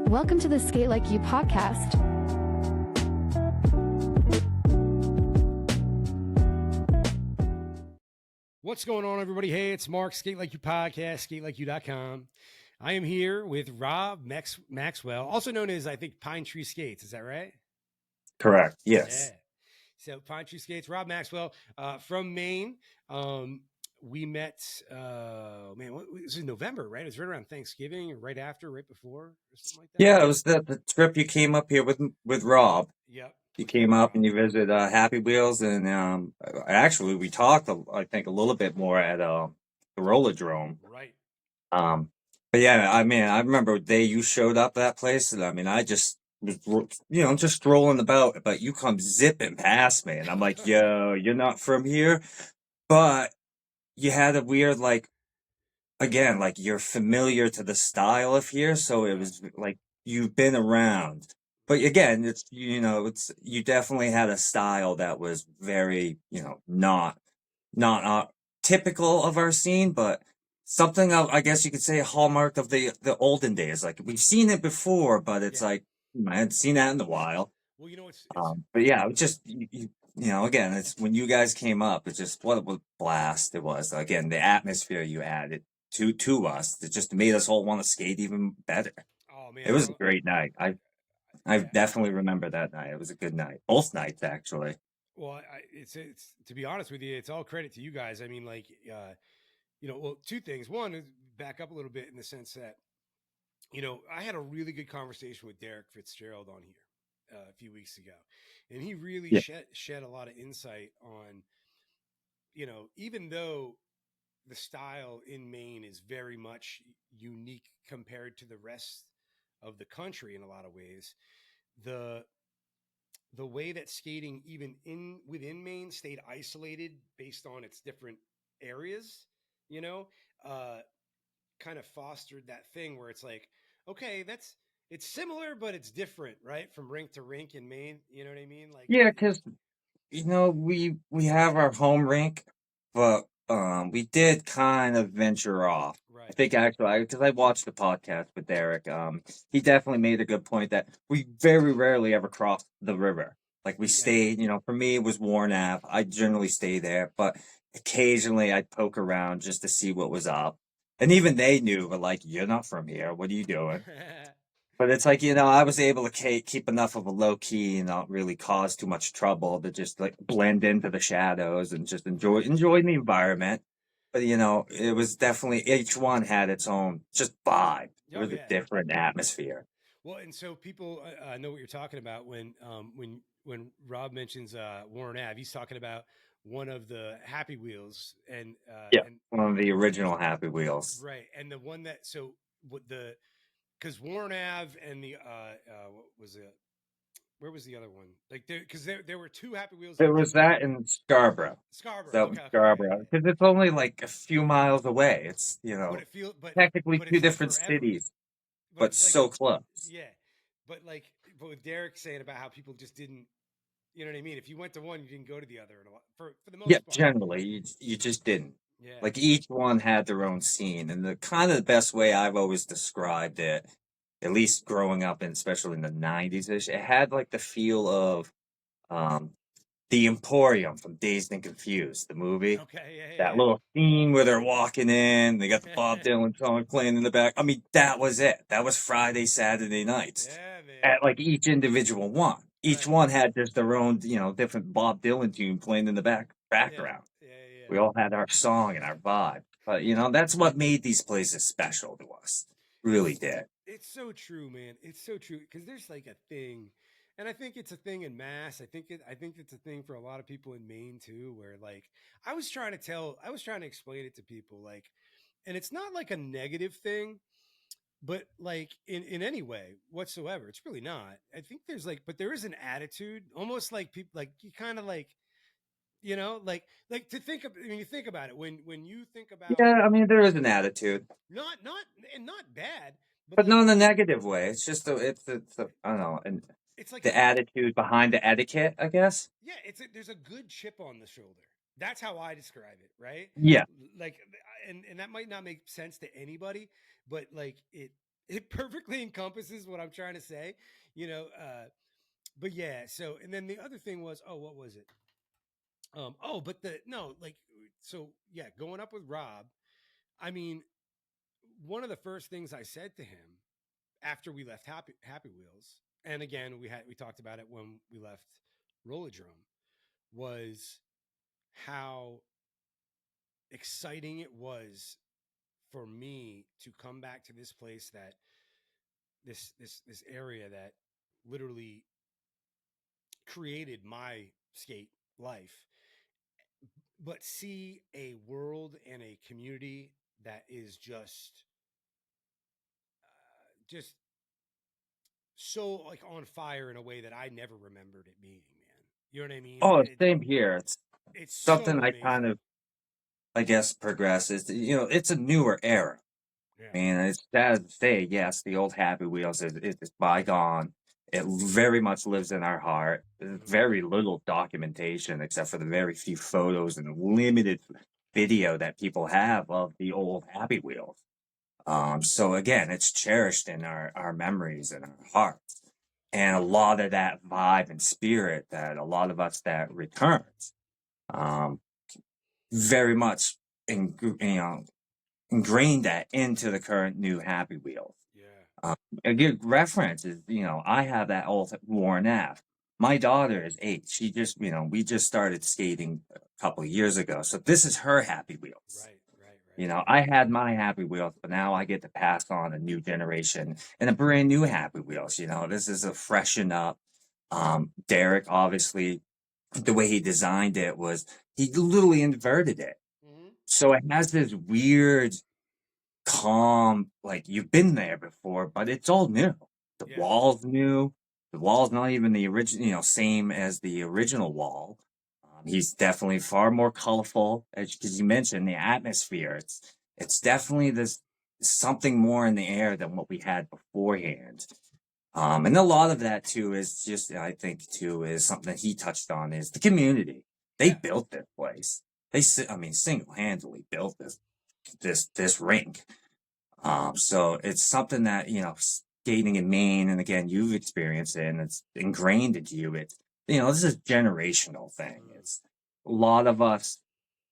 Welcome to the Sk8LikeYou podcast. What's going on, everybody? Hey, it's Mark, Sk8LikeYou podcast, Sk8LikeYou.com. I am here with Rob Maxwell, also known as, I think, Pine Tree Skates. Is that right? Correct. Yes. Yeah. So Pine Tree Skates, Rob Maxwell from Maine. We met, this is November, right? It was right around Thanksgiving or right after, right before, or something like that. Yeah, it was the trip you came up here with Rob. Yep. You came up and you visited Happy Wheels, and actually we talked, I think, a little bit more at the Rollodrome. Right. But yeah, I mean, I remember the day you showed up that place, and I mean, I just was, just strolling about, but you come zipping past me, and I'm like, yo, you're not from here, but you had a weird, like, again, like you're familiar to the style of here, so it was like you've been around. But again, it's you definitely had a style that was very, not typical of our scene, but something I guess you could say a hallmark of the olden days. Like we've seen it before, but it's like I hadn't seen that in a while. Well, it's But yeah, it was just again, it's when you guys came up, it's just what a blast it was. Again, the atmosphere you added to us that just made us all want to skate even better. Oh man, It was a great night. I definitely remember that night. It was a good night. Both nights actually. Well, it's to be honest with you, it's all credit to you guys. I mean, like, well, two things. One is back up a little bit in the sense that, I had a really good conversation with Derek Fitzgerald on here a few weeks ago, and he really shed a lot of insight on, even though the style in Maine is very much unique compared to the rest of the country in a lot of ways, the way that skating even within Maine stayed isolated based on its different areas, kind of fostered that thing where it's like, okay, it's similar, but it's different, right? From rink to rink in Maine. You know what I mean? Like, Yeah, because we have our home rink, but we did kind of venture off. I right. think actually, because I watched the podcast with Derek, he definitely made a good point that we very rarely ever cross the river. Like we stayed, for me it was Warren Ave. I generally stay there, but occasionally I'd poke around just to see what was up. And even they knew, but like, you're not from here. What are you doing? But it's like, I was able to keep enough of a low key and not really cause too much trouble to just like blend into the shadows and just enjoy the environment. But it was definitely each one had its own just vibe. It was a different atmosphere. Well, and so people know what you're talking about when Rob mentions Warren Ave. He's talking about one of the Happy Wheels and one of the original Happy Wheels. Right, and the one that because Warren Ave and the what was it? Where was the other one? Like because there were two Happy Wheels. There was that in Scarborough. Scarborough. Scarborough, because it's only like a few miles away. It's technically two different cities, but so close. Yeah, but with Derek saying about how people just didn't, you know what I mean? If you went to one, you didn't go to the other for the most part. Generally, you just didn't. Yeah. Like each one had their own scene, and the best way I've always described it, at least growing up and especially in the 90s, it had like the feel of the Emporium from Dazed and Confused, the movie. Okay, that little scene where they're walking in, they got the Bob Dylan song playing in the back. I mean, that was it. That was Friday, Saturday nights. Yeah, man. At like each individual one. Each one had just their own, different Bob Dylan tune playing in the background. Yeah. We all had our song and our vibe. But, that's what made these places special to us. Really did. It's so true, man. It's so true. Because there's like a thing, and I think it's a thing in Mass. I think it's a thing for a lot of people in Maine too, where like I was trying to explain it to people, like, and it's not like a negative thing, but like in any way whatsoever. It's really not. I think but there is an attitude, almost like people, like you kind of like, like to think of, I mean, you think about it when you think about. Yeah, I mean, there is an attitude. Not bad. But not in a negative way. It's just it's I don't know, and it's like the attitude behind the etiquette, I guess. Yeah, there's a good chip on the shoulder. That's how I describe it, right? Yeah. Like, and that might not make sense to anybody, but like it perfectly encompasses what I'm trying to say, you know. But yeah, so and then the other thing was, oh, what was it? Oh, but the no, like, so yeah, going up with Rob. I mean, one of the first things I said to him after we left Happy Wheels, and again we talked about it when we left Rollodrome, was how exciting it was for me to come back to this place, that this area that literally created my skate life, but see a world and a community that is just so like on fire in a way that I never remembered it being, man. You know what I mean? Oh, same here. It's Something so I kind amazing. of, I guess, progress is, it's a newer era. Yeah. I mean, it's sad to say, yes, the old Happy Wheels is bygone. It very much lives in our heart. There's Hmm. very little documentation except for the very few photos and limited video that people have of the old Happy Wheels. So again, it's cherished in our memories and our hearts. And a lot of that vibe and spirit that a lot of us that returns, um, very much ingrained that into the current new Happy Wheels. Yeah. Um, a good reference is, I have that old Warren F. My daughter is 8. She just, we just started skating a couple of years ago. So this is her Happy Wheels. Right. Right. Right. I had my Happy Wheels, but now I get to pass on a new generation and a brand new Happy Wheels. This is a freshen up. Derek, obviously, the way he designed it was he literally inverted it. Hmm. So it has this weird calm, like you've been there before, but it's all new. The Yeah. wall's new. The wall's not even the original, same as the original wall. He's definitely far more colorful, because you mentioned the atmosphere. It's definitely this something more in the air than what we had beforehand. And a lot of that too is just, I think too, is something that he touched on is the community. They Yeah. built this place. I mean, single-handedly built this rink. So it's something that, skating in Maine, and again, you've experienced it and it's ingrained into you. This is a generational thing. Mm. It's a lot of us,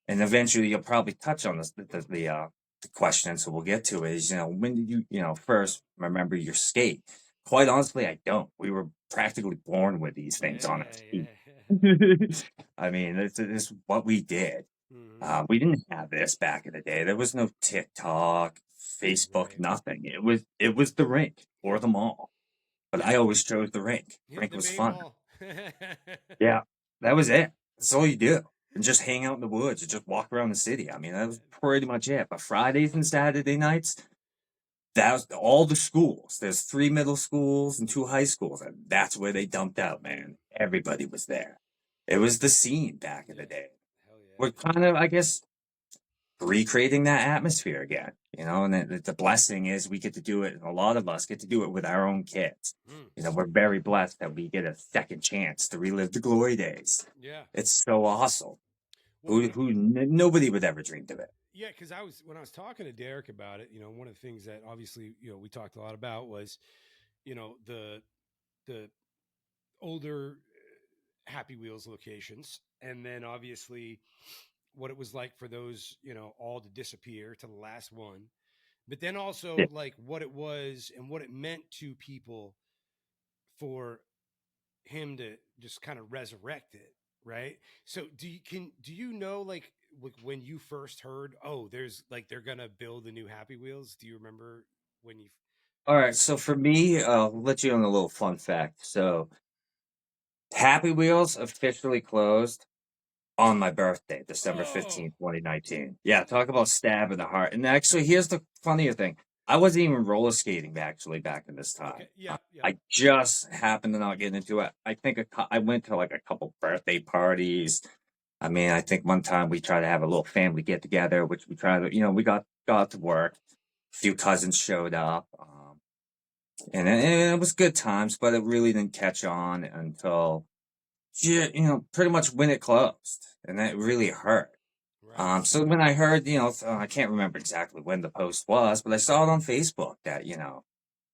and eventually you'll probably touch on this, the question. So we'll get to it is, when did you, first remember your skate? Quite honestly, I don't. We were practically born with these things on our Yeah. feet. Yeah. I mean, it's what we did. Hmm. We didn't have this back in the day. There was no TikTok, Facebook, Right. nothing. It was the rink or the mall. But Yeah. I always chose the rink. Hit Rink the was Maine fun. Mall. Yeah, that was it. That's all you do. And just hang out in the woods and just walk around the city. I mean, that was pretty much it. But Fridays and Saturday nights, that was all the schools. There's 3 middle schools and 2 high schools, and that's where they dumped out, man. Everybody was there. It was the scene back in Yeah. the day. Hell yeah, We're kind of, I guess, recreating that atmosphere again, and the blessing is we get to do it. A lot of us get to do it with our own kids. man. Mm. We're very blessed that we get a second chance to relive the glory days. Yeah. It's so awesome. Well, Nobody would ever dreamed of it. yeah, because when I was talking to Derek about it, one of the things that obviously we talked a lot about was, the older Happy Wheels locations, and then obviously what it was like for those all to disappear to the last one, but then Yeah. also like what it was and what it meant to people for him to just kind of resurrect it, right? So do you know, like when you first heard, oh, there's like they're gonna build the new Happy Wheels? Do you remember when you All right. first? So for me, I'll let you on a little fun fact. So Happy Wheels officially closed on my birthday, December Oh, 15th, 2019. Yeah, talk about stab in the heart. And actually, here's the funnier thing. I wasn't even roller skating actually back in this okay, time. yep, yep. I just happened to not get into it. I think I went to like a couple birthday parties. I mean, I think one time we tried to have a little family get together, which we tried to, we got to work. A few cousins showed up. And it was good times, but it really didn't catch on until, pretty much when it closed. And that really hurt. Right. So when I heard, I can't remember exactly when the post was, but I saw it on Facebook that,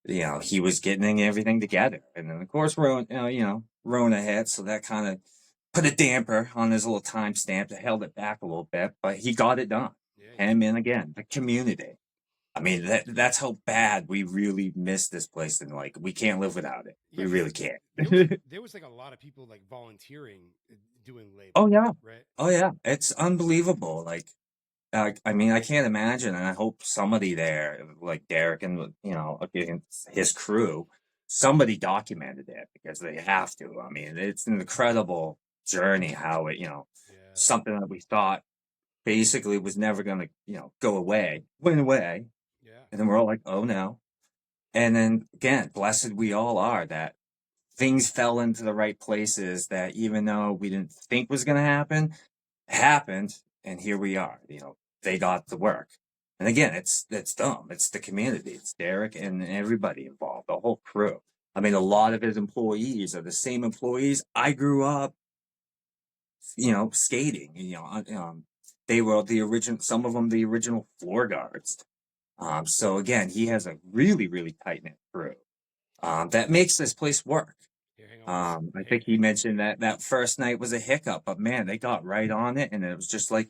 he was getting everything together. And then, of course, Rona hit, so that kind of put a damper on his little timestamp that held it back a little bit, but he got it done. Yeah, he did. Him and again, the community. I mean, that's how bad we really miss this place, and like we can't live without it. Yeah, We 'cause really can't. there was like a lot of people like volunteering doing labor, Oh yeah, right? oh yeah, it's unbelievable. Like, I mean, I can't imagine, and I hope somebody there, like Derek and against his crew, somebody documented it because they have to. I mean, it's an incredible journey. How Yeah, something that we thought basically was never going to go away, went away, yeah, and then we're all like, oh no. And then again, blessed we all are that things fell into the right places. That even though we didn't think was going to happen, happened, and here we are. They got the work. And again, it's them. It's the community. It's Derek and everybody involved, the whole crew. I mean, a lot of his employees are the same employees I grew up, skating. They were the original. Some of them, the original floor guards. So again, he has a really, really tight knit crew that makes this place work. here, hang on one I hang, think he mentioned that first night was a hiccup, but man, they got right on it, and it was just like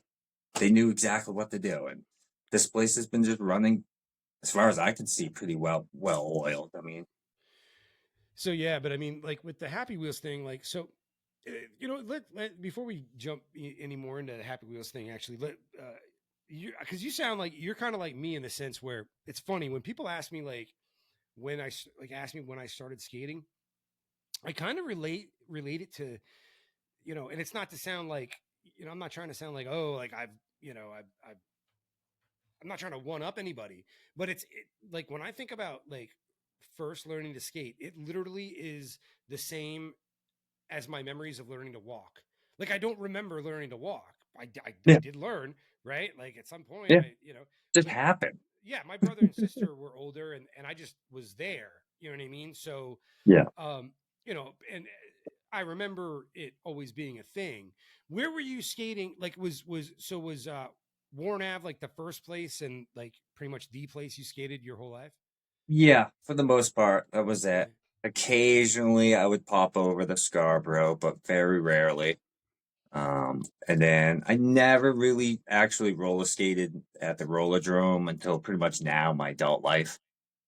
they knew exactly what to do. And this place has been just running, as far as I can see, pretty well oiled. I mean, So yeah, but I mean, like with the Happy Wheels thing, like so, let before we jump any more into the Happy Wheels thing, actually, let you because you sound like you're kind of like me in the sense where it's funny when people ask me like ask me when I started skating, I kind of relate it to and it's not to sound like I'm not trying to sound like oh like I'm not trying to one up anybody, but like when I think about like first learning to skate, it literally is the same as my memories of learning to walk. Like I don't remember learning to walk. I yeah, did learn, right? Like at some point, yeah, just but happened. yeah, my brother and sister were older, and I just was there. You know what I mean? So, Yeah. um, and I remember it always being a thing. Where were you skating? Like, was Warren Ave like the first place and like pretty much the place you skated your whole life? Yeah, for the most part, that was Yeah. it. Occasionally, I would pop over the Scarborough, but very rarely. And then I never really actually roller skated at the Rollodrome until pretty much now, my adult life.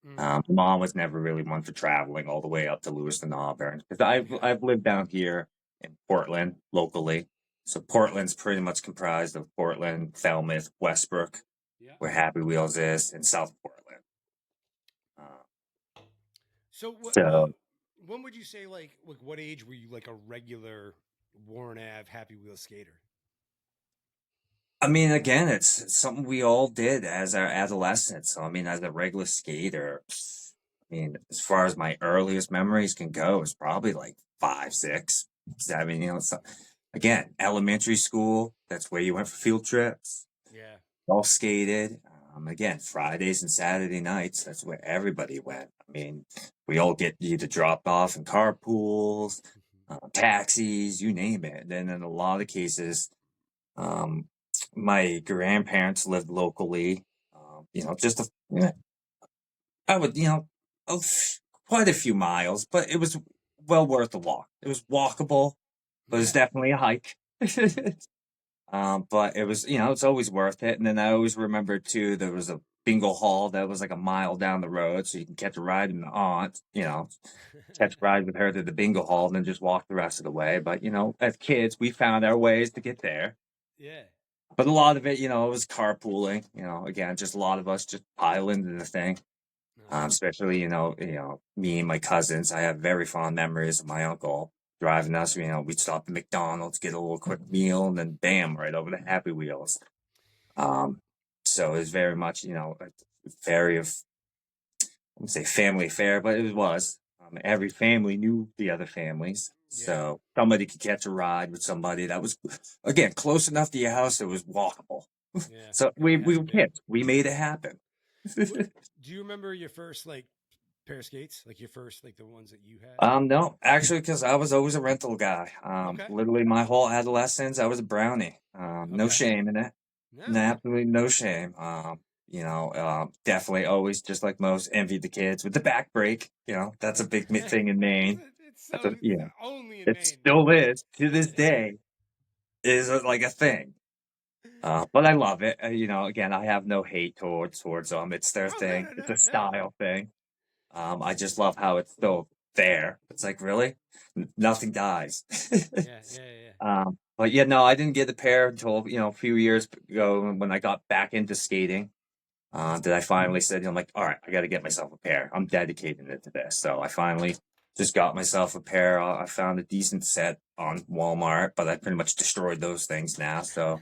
Mm, Mom was never really one for traveling all the way up to Lewiston, Auburn, because yeah. I've lived down here in Portland locally. So Portland's pretty much comprised of Portland, Falmouth, Westbrook, Yeah. where Happy Wheels is, and South Portland. Uh, So so when would you say like what age were you like a regular Warren Ave Happy Wheel skater? I mean, again, it's something we all did as our adolescents. So, I mean, as a regular skater, I mean, as far as my earliest memories can go, it's probably like 5, 6, 7. So, again, elementary school. That's where you went for field trips. Yeah. All skated. Again, Fridays and Saturday nights. That's where everybody went. I mean, we all get either dropped off in carpools, taxis, you name it. Then in a lot of cases, um, my grandparents lived locally. Just I would, a quite a few miles, but it was well worth the walk. It was walkable, but it was Yeah. definitely a hike. But it was, it's always worth it. And then I always remember too, there was a bingo hall that was like a mile down the road, so you can catch a ride with the aunt, catch a ride with her to the bingo hall, and then just walk the rest of the way. But as kids, we found our ways to get there. Yeah. But a lot of it, it was carpooling. Again, just a lot of us just pile into the thing. Nice. Especially, me and my cousins. I have very fond memories of my uncle driving us. We'd stop at McDonald's, get a little quick meal, and then bam, right over to Happy Wheels. Um, so it was very much, a very of, I wouldn't say family affair, but it was. Every family knew the other families. Yeah. So somebody could catch a ride with somebody that was, again, close enough to your house. It was walkable. Yeah. So Oh, it we had to were be. kids. We made it happen. Do you remember your first like pair of skates? Like your first like the ones that you had? No, actually, because I was always a rental guy. Okay. Literally my whole adolescence, I was a brownie. No Okay. shame in it. No. No, absolutely no shame. Definitely always, just like most, envied the kids with the back break. That's a big thing in Maine. That's a, it's only in it Maine. still is to this day, is like a thing. But I love it. Again, I have no hate towards them. It's their Oh no thing. no It's no a no. style thing. I just love how it's still there. It's like, really, nothing dies. Yeah. But yeah, no, I didn't get a pair until a few years ago when I got back into skating. That I finally said, I'm like, all right, I got to get myself a pair. I'm dedicating it to this. So I finally just got myself a pair. I found a decent set on Walmart, but I pretty much destroyed those things now. So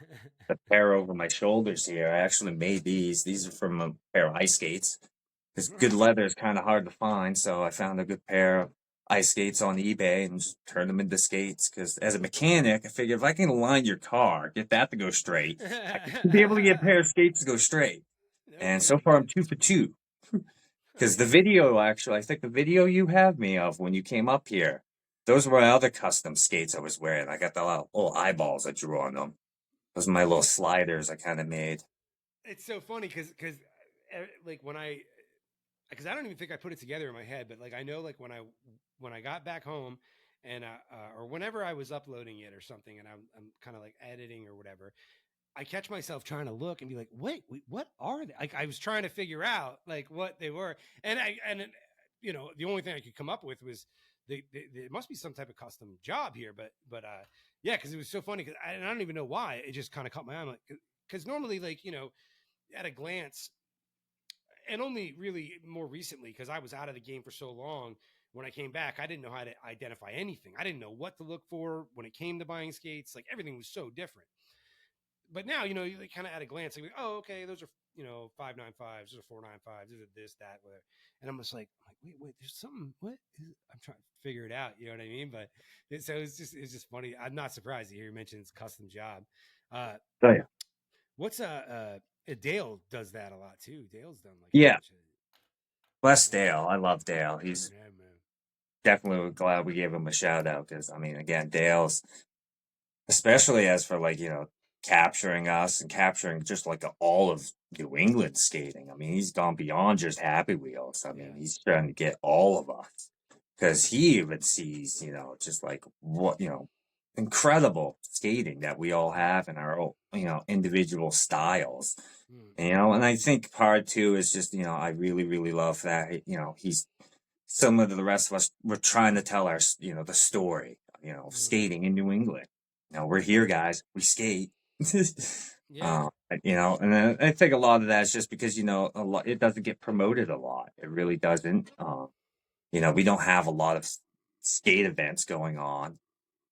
the pair over my shoulders here, I actually made these. These are from a pair of ice skates. Because good leather is kind of hard to find. So I found a good pair of ice skates on eBay and just turned them into skates. Because as a mechanic, I figured if I can align your car, get that to go straight, I should be able to get a pair of skates to go straight. No And so kidding, far, I'm man. 2 for 2. Because the video, actually, I think the video you have me of when you came up here, those were my other custom skates I was wearing. I got the little eyeballs I drew on them. Those are my little sliders I kind of made. It's so funny because like because I don't even think I put it together in my head, but like I know like when I got back home and or whenever I was uploading it or something, and I'm kind of like editing or whatever, I catch myself trying to look and be like, wait, what are they? Like I was trying to figure out like what they were, and the only thing I could come up with was it must be some type of custom job here, but yeah, because it was so funny because I don't even know why it just kind of caught my eye. I'm like, because normally like at a glance, and only really more recently because I was out of the game for so long. When I came back, I didn't know how to identify anything. I didn't know what to look for when it came to buying skates. Like everything was so different. But now, you kind of at a glance, like, oh, okay, those are 595s, those are 495s, those are this, that, whatever. And I'm just like, wait, there's something. What? I'm trying to figure it out. You know what I mean? But so it's just funny. I'm not surprised to hear you mention it's a custom job. Uh, So yeah. what's Dale does that a lot too. Dale's done like a Yeah. bunch of. Bless Dale. I love Dale. He's Yeah, man. definitely glad we gave him a shout out because, I mean, again, Dale's, especially as for like, capturing us and capturing just like all of New England skating. I mean, he's gone beyond just Happy Wheels. I mean, Yeah. he's trying to get all of us because he even sees, just like what, incredible skating that we all have in our own, individual styles. Mm. And I think part two is just, I really, really love that, he's similar to the rest of us. We're trying to tell the story, Mm. skating in New England. We're here, guys. We skate. Yeah. And then I think a lot of that is just because, a lot, it doesn't get promoted a lot. It really doesn't. We don't have a lot of skate events going on.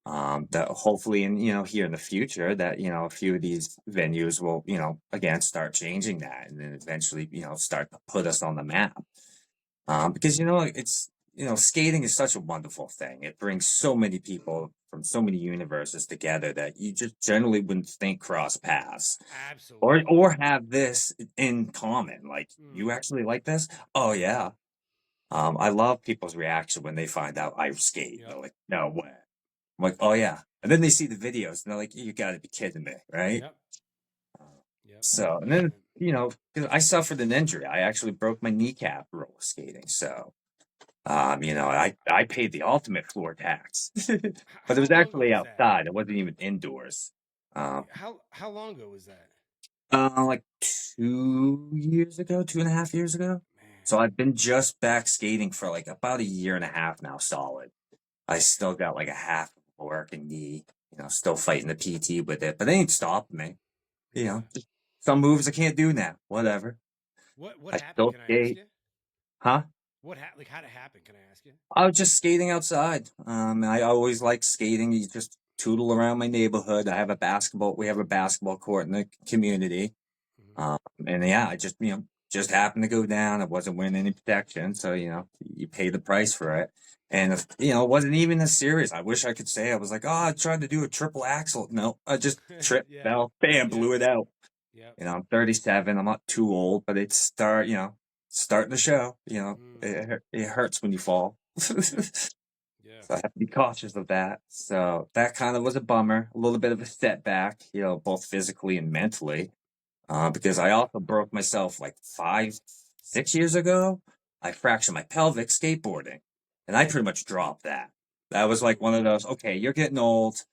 That hopefully here in the future that, a few of these venues will, again, start changing that and then eventually, start to put us on the map. Because it's skating is such a wonderful thing. It brings so many people from so many universes together that you just generally wouldn't think cross paths Absolutely. or have this in common. Like, you Mm. actually like this? Oh yeah. I love people's reaction when they find out I skate. Yep. They're like, no way. I'm like, oh yeah. And then they see the videos and they're like, you got to be kidding me, right? Yep. Uh, Yep. So, and then 100%. 'cause I suffered an injury. I actually broke my kneecap roller skating. So. I paid the ultimate floor tax, but it How was long ago actually was that? outside. It wasn't even indoors. Um, How long ago was that? like 2 years ago, 2.5 years ago. Man. So I've been just back skating for like about a year and a half now, solid. I still got like a half working knee, still fighting the PT with it, but they ain't stopping me. Yeah. Just some moves I can't do now. Whatever. What I happened? still Can I ask skate, you? huh? Like how'd it happen? Can I ask you? I was just skating outside. I always like skating. You just tootle around my neighborhood. We have a basketball court in the community. Hmm. And yeah, I just happened to go down. I wasn't wearing any protection. So, you pay the price for it. And, it wasn't even as serious. I wish I could say I was like, oh, I tried to do a triple axel. No, I just tripped, Yeah. fell, bam, Yep. blew it out. Yep. I'm 37. I'm not too old, but it's starting to show, Mm. it hurts when you fall. Yep. Yeah. So I have to be cautious of that. So that kind of was a bummer, a little bit of a setback, both physically and mentally. because I Okay. also broke myself like 5, 6 years ago. I fractured my pelvic skateboarding, and I pretty much dropped that. That was like Ooh. one of those, okay, you're getting old.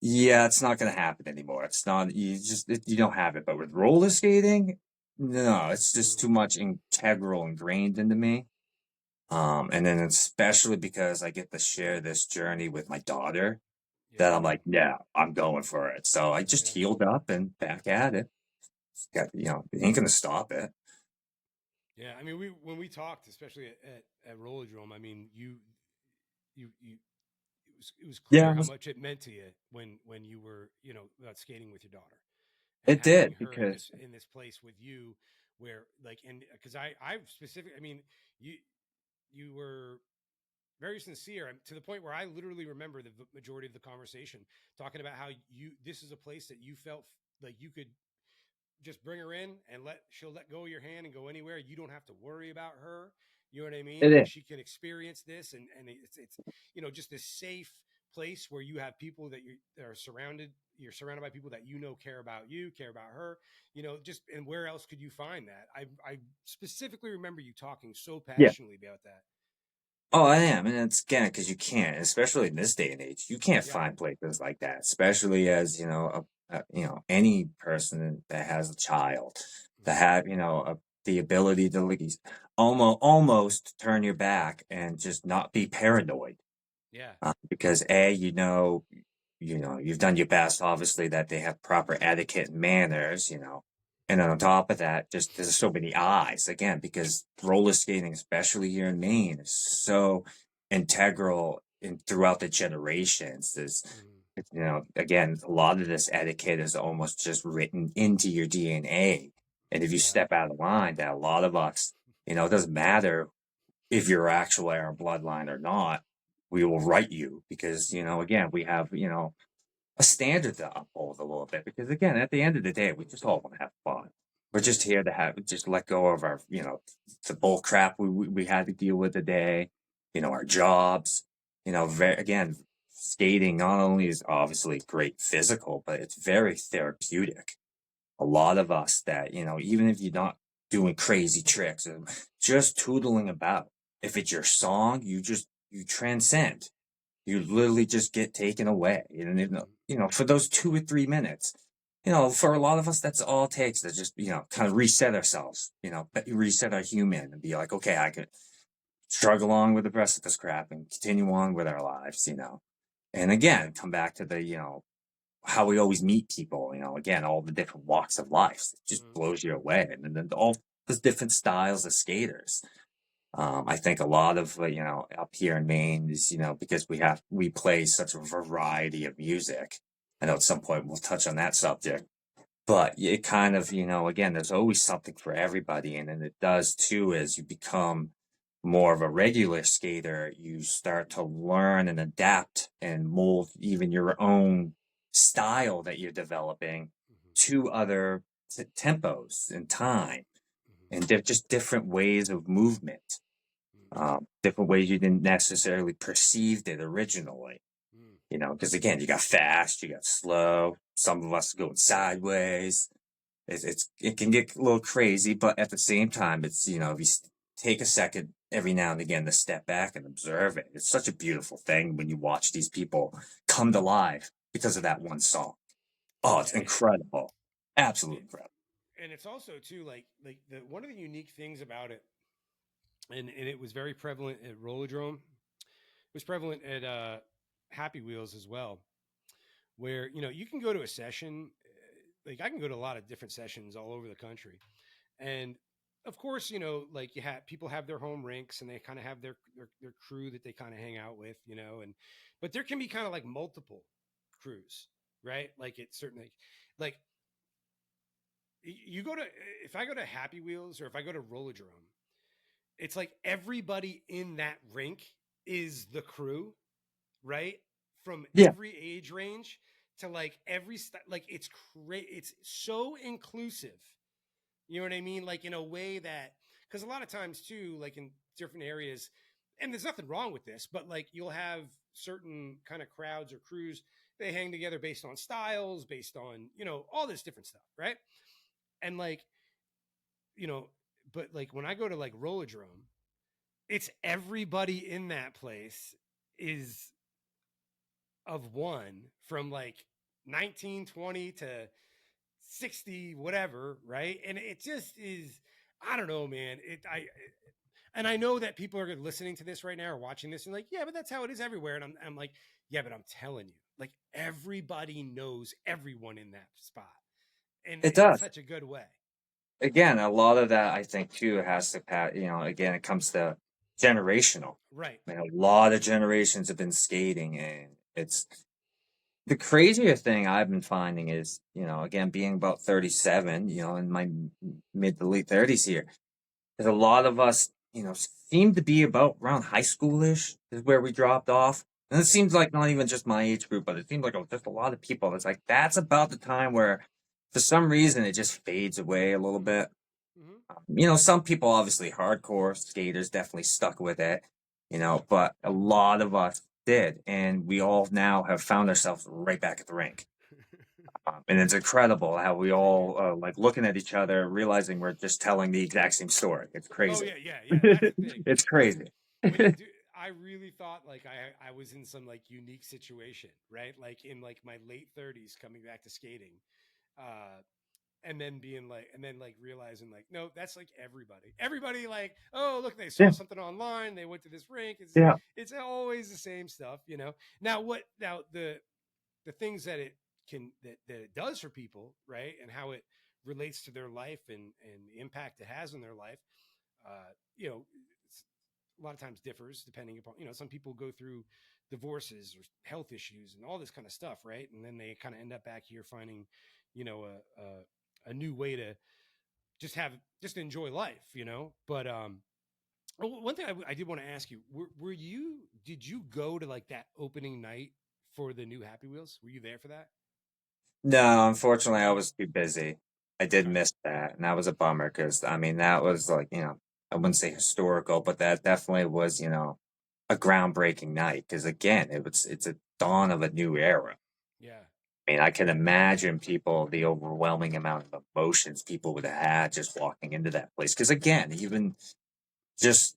Yeah, it's not going to happen anymore. It's not, you don't have it. But with roller skating, no, it's just Mm. too much integral ingrained into me. And then especially because I get to share this journey with my daughter, Yeah. that I'm like, yeah, I'm going for it. So I just Yeah. healed up and back at it. Ain't gonna stop it. Yeah. I mean, when we talked, especially at Rollodrome, I mean, you it was Yeah, clear how much it meant to you when you were, skating with your daughter and it having did her in because this place with you where like, and because I specific, I mean, you you were very sincere to the point where I literally remember the majority of the conversation talking about how this is a place that you felt like you could just bring her in and she'll let go of your hand and go anywhere. You don't have to worry about her. You know what I mean? it Like is. she can experience this, and it's just this safe place where you have people that are surrounded. You're surrounded by people that care about you, care about her. Just and where else could you find that? I specifically remember you talking so Yeah. passionately about that. Oh, I am, and it's again because you can't, especially in this day and age, you can't Yeah. find places like that. Especially as any person that has a child to Hmm. have the ability to like almost turn your back and just not be paranoid. Yeah. Because you've done your best, obviously, that they have proper etiquette and manners, and then on top of that, just there's so many eyes again because roller skating, especially here in Maine, is so integral in throughout the generations. Hmm. Again, a lot of this etiquette is almost just written into your DNA, and if you Yeah. step out of line, that a lot of us, it doesn't matter if you're actually our bloodline or not, we will write you because, Hmm. again, we have, a standard to uphold a little bit because again, at the end of the day, we just all want to have fun. We're Yeah. just here to just let go of our, the bull crap we had to deal with today, our jobs, again, skating not only is obviously great physical, but it's very therapeutic. A lot of us that, even if you're not doing crazy tricks and just tootling about, if it's your song, you transcend. You literally just get taken away. And, Hmm. for those 2 or 3 minutes, for a lot of us, that's all it takes to just, kind of reset ourselves, reset our human and be like, okay, I can struggle along with the rest of this crap and continue on with our lives, And again, come back to the, how we always meet people, again, all the different walks of life. It just Hmm. blows you away. And then all the different styles of skaters. I think a lot of, up here in Maine is, because we play such a variety of music. I know at some point we'll touch on that subject, but it kind of, again, there's always something for everybody. And then it does too, as you become more of a regular skater, you start to learn and adapt and mold even your own style that you're developing Hmm. to other tempos and time Hmm. and just different ways of movement, different ways you didn't necessarily perceived it originally. Hmm. Because again, you got fast, you got slow. Some of us going sideways. It can get a little crazy, but at the same time, it's if you take a second every now and again to step back and observe it, it's such a beautiful thing when you watch these people come to life because of that one song. Oh, Yeah. it's incredible, absolutely It, incredible. and it's also too like the one of the unique things about it, and it was very prevalent at Rollodrome. It was prevalent at Happy Wheels as well, where you can go to a session. Like I can go to a lot of different sessions all over the country, and of course, like you have people have their home rinks and they kind of have their crew that they kind of hang out with, and but there can be kind of like multiple crews, right? Like it's certainly like you go to if I go to Happy Wheels or if I go to Rollodrome, it's like everybody in that rink is the crew, right? From Yeah, every age range to like like it's so inclusive. You know what I mean? Like in a way that because a lot of times too, like in different areas, and there's nothing wrong with this, but like you'll have certain kind of crowds or crews they hang together based on styles, based on all this different stuff, right? And like, you know, but like when I go to like Rollodrome, it's everybody in that place is of one from like 1920 to 60 whatever, right? And it just is, I don't know, man. And I know that people are listening to this right now or watching this and like, yeah, but that's how it is everywhere. And I'm like, yeah, but I'm telling you, like everybody knows everyone in that spot, and It in does. such a good way. Again, a lot of that I think too has to again, it comes to generational. Right. I mean, a lot of generations have been skating, and it's the crazier thing I've been finding is, again, being about 37, in my mid to late 30s here, there's a lot of us, seem to be about around high schoolish is where we dropped off. And it Yep. seems like not even just my age group, but it seems like just a lot of people. It's like that's about the time where, for some reason, it just fades away a little bit. Mm-hmm. Some people obviously hardcore skaters definitely stuck with it, but a lot of us did, and we all now have found ourselves right back at the rink. And it's incredible how we all like looking at each other, realizing we're just telling the exact same story. It's Oh crazy. yeah, yeah, yeah. That's the thing. It's That's crazy. I really thought like I was in some like unique situation, right? Like in like my late 30s coming back to skating. Uh and then being like and then like realizing like no, that's like everybody like, oh look, they saw Yeah, something online, they went to this rink. yeah. It's always the same stuff, now the things that that it does for people, right, and how it relates to their life and the impact it has on their life, uh you know a lot of times differs depending upon, some people go through divorces or health issues and all this kind of stuff, right, and then they kind of end up back here finding, a new way to just enjoy life, but one thing I did want to ask you, did you go to like that opening night for the new Happy Wheels? Were you there for that? No, unfortunately, I No. was too busy. I did Okay. miss that, and that was a bummer because I mean that was like I wouldn't say historical, but that definitely was a groundbreaking night because again it's a dawn of a new era. Yeah. I mean, I can imagine the overwhelming amount of emotions people would have had just walking into that place. Because again, even just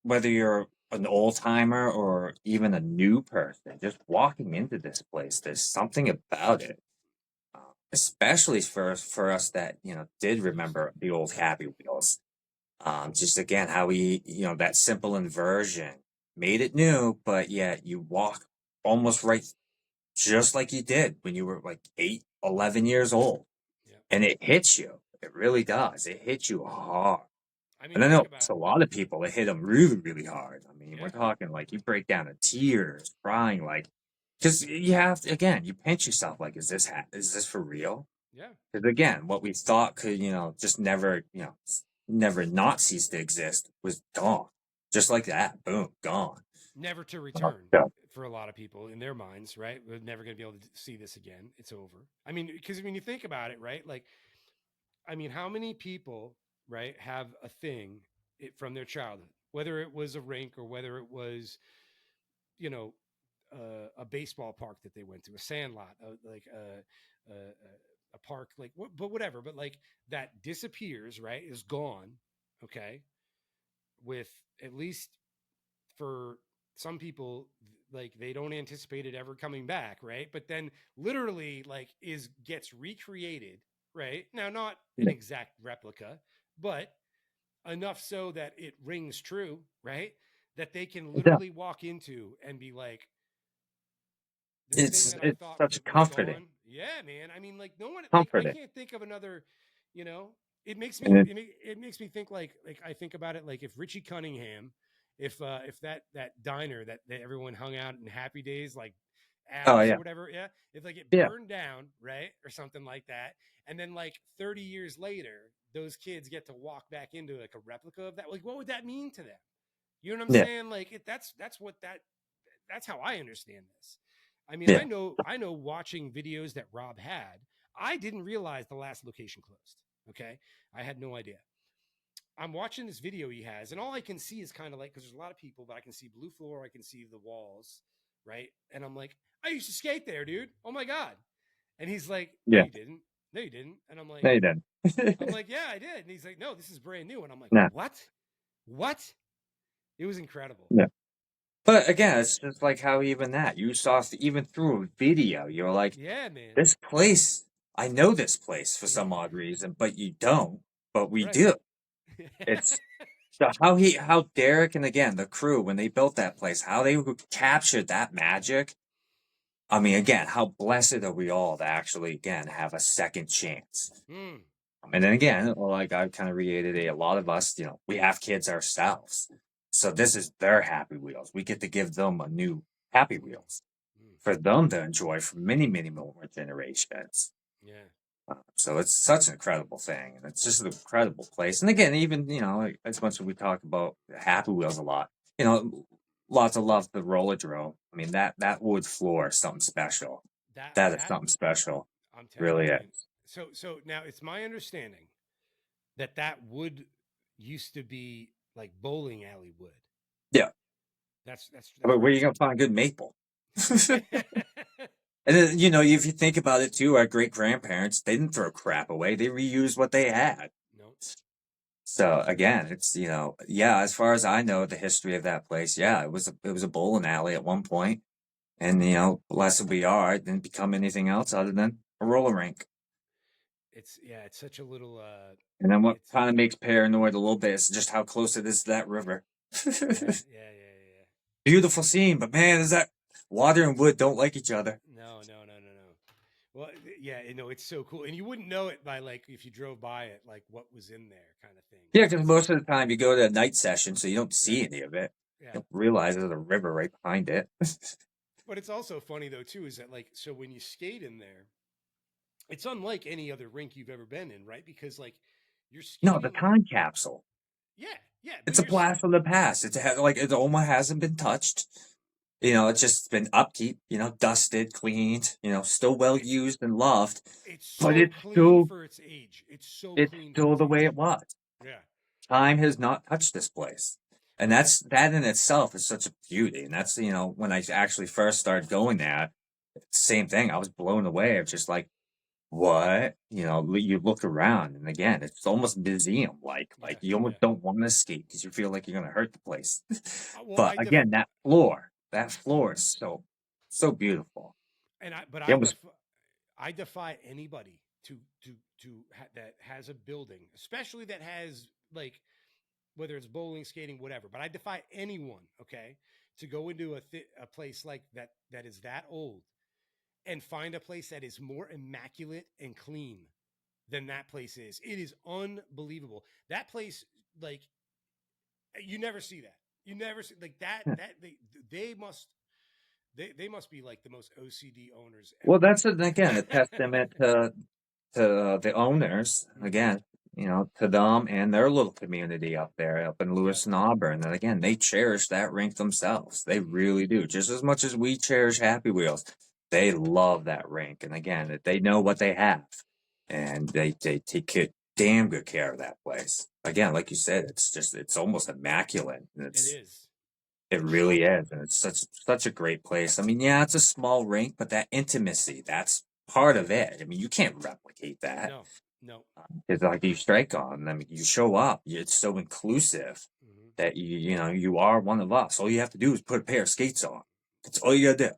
whether you're an old timer or even a new person, just walking into this place, there's something about it, especially for us that did remember the old Happy Wheels. Just again, how we that simple inversion made it new, but yet you walk almost right just like you did when you were like 8, 11 years old. Yeah. And it hits you. It really does. It hits you hard. I mean, And I you think know about it's a lot of people that hit them really, really hard. I mean, we're yeah. talking like you break down in tears, crying, like, because you have to, again, you pinch yourself, like, is this for real? Yeah. Because again, what we thought could, just never, never not cease to exist was gone. Just like that. Boom, gone. Never to Oh, return yeah. for a lot of people in their minds, right? We're never going to be able to see this again. It's over. I mean, because when you think about it, right? Like, I mean, how many people, right, have a thing from their childhood, whether it was a rink or whether it was, you know, a baseball park that they went to, a sandlot, like a park, like, but whatever, but like that disappears, right? Is gone. Okay. With at least for some people, like they don't anticipate it ever coming back, right? But then literally like is gets recreated, right? Now not an Yeah. exact replica, but enough so that it rings true, right? That they can Yeah. literally walk into and be like, this thing that I It's thought such was comforting, gone. Yeah, man. I mean, like no one, like I comforting. can't think of another, you know, And it, it makes me think like I think about it like if Richie Cunningham, if that diner that everyone hung out in Happy Days, like oh Abs or yeah, whatever, yeah, if like it yeah, burned down, right, or something like that, and then like 30 years later, those kids get to walk back into like a replica of that, like what would that mean to them? You know what I'm yeah, saying? Like that's how I understand this. I mean, yeah, I know watching videos that Rob had, I didn't realize the last location closed. Okay. I had no idea. I'm watching this video he has, and all I can see is kind of like, because there's a lot of people, but I can see blue floor, I can see the walls, right? And I'm like, I used to skate there, dude. Oh my God. And he's like, no, yeah. you didn't. no, you didn't. And No, you didn't. I'm like, yeah, I did. And he's like, no, this is brand new. And I'm like, No. what? It was incredible. Yeah. But again, it's just like how even that you saw even through a video, you're like, Yeah, man. this place. I know this place for Yeah, some odd reason, but you don't. But we right. do. It's so how Derek and again the crew when they built that place, how they captured that magic. I mean, again, how blessed are we all to actually again have a second chance. Mm, And then again, like I kind of reiterated, a lot of us, we have kids ourselves. So this is their Happy Wheels. We get to give them a new Happy Wheels mm, for them to enjoy for many, many more generations. yeah. So it's such an incredible thing, and it's just an incredible place. And again, even like, as much as we talk about Happy Wheels a lot, lots of love for the Rollodrome. I mean that wood floor is something special. That is That something special. I'm telling Really you, is. man. So now it's my understanding that wood used to be like bowling alley wood. Yeah. That's But where are right. you gonna find good maple? And then, if you think about it too, our great grandparents, they didn't throw crap away. They reused what they had. No. So again, it's, yeah, as far as I know, the history of that place, yeah, it was a bowling alley at one point. And, blessed we are, it didn't become anything else other than a roller rink. It's such a little And then what it's kind of makes paranoid a little bit is just how close it is to that river. yeah. Beautiful scene, but man, is that water and wood don't like each other. No. Well, yeah, it's so cool. And you wouldn't know it by like if you drove by it, like what was in there kind of thing. Yeah, because most of the time you go to a night session, so you don't see Yeah. any of it. Yeah. You don't realize there's a river right behind it. But it's also funny though too is that like so when you skate in there, it's unlike any other rink you've ever been in, right? Because like you're No, the skating. time capsule. Yeah, but It's a you're blast from the past. Like it almost hasn't been touched. It's just been upkeep. Dusted, cleaned. Still well it's used and loved, it's but so it's clean still for its age. It's so it's clean for still its the way age. it was. Yeah. Time has not touched this place, and that in itself is such a beauty. And that's when I actually first started going there, same thing. I was blown away of just like what you look around, and again, it's almost museum like you Yeah. almost don't want to skate because you feel like you're gonna hurt the place. Well, But again, that floor is so beautiful. but It was I defy anybody that has a building, especially that has like whether it's bowling, skating, whatever. But I defy anyone, okay, to go into a place like that is that old and find a place that is more immaculate and clean than that place is. It is unbelievable. That place, like, you never see that. You never see like that. yeah. That they must they must be like the most OCD owners Well, ever. that's again a testament to the owners Mm-hmm. again. To them and their little community up in Yeah. Lewis and Auburn. And again, they cherish that rink themselves. They Mm-hmm. really do. Just as much as we cherish Happy Wheels, they love that rink. And again, Yeah. that they know what they have, and they take damn good care of that place. Again, like you said, it's almost immaculate. And It is. it It really truly is, is. and it's such a great place. I mean, yeah, it's a small rink, but that intimacy, that's part of it. I mean, you can't replicate that. No. No. It's like you strike on. I mean, you show up. It's so inclusive Mm-hmm. that you are one of us. All you have to do is put a pair of skates on. That's all you gotta do.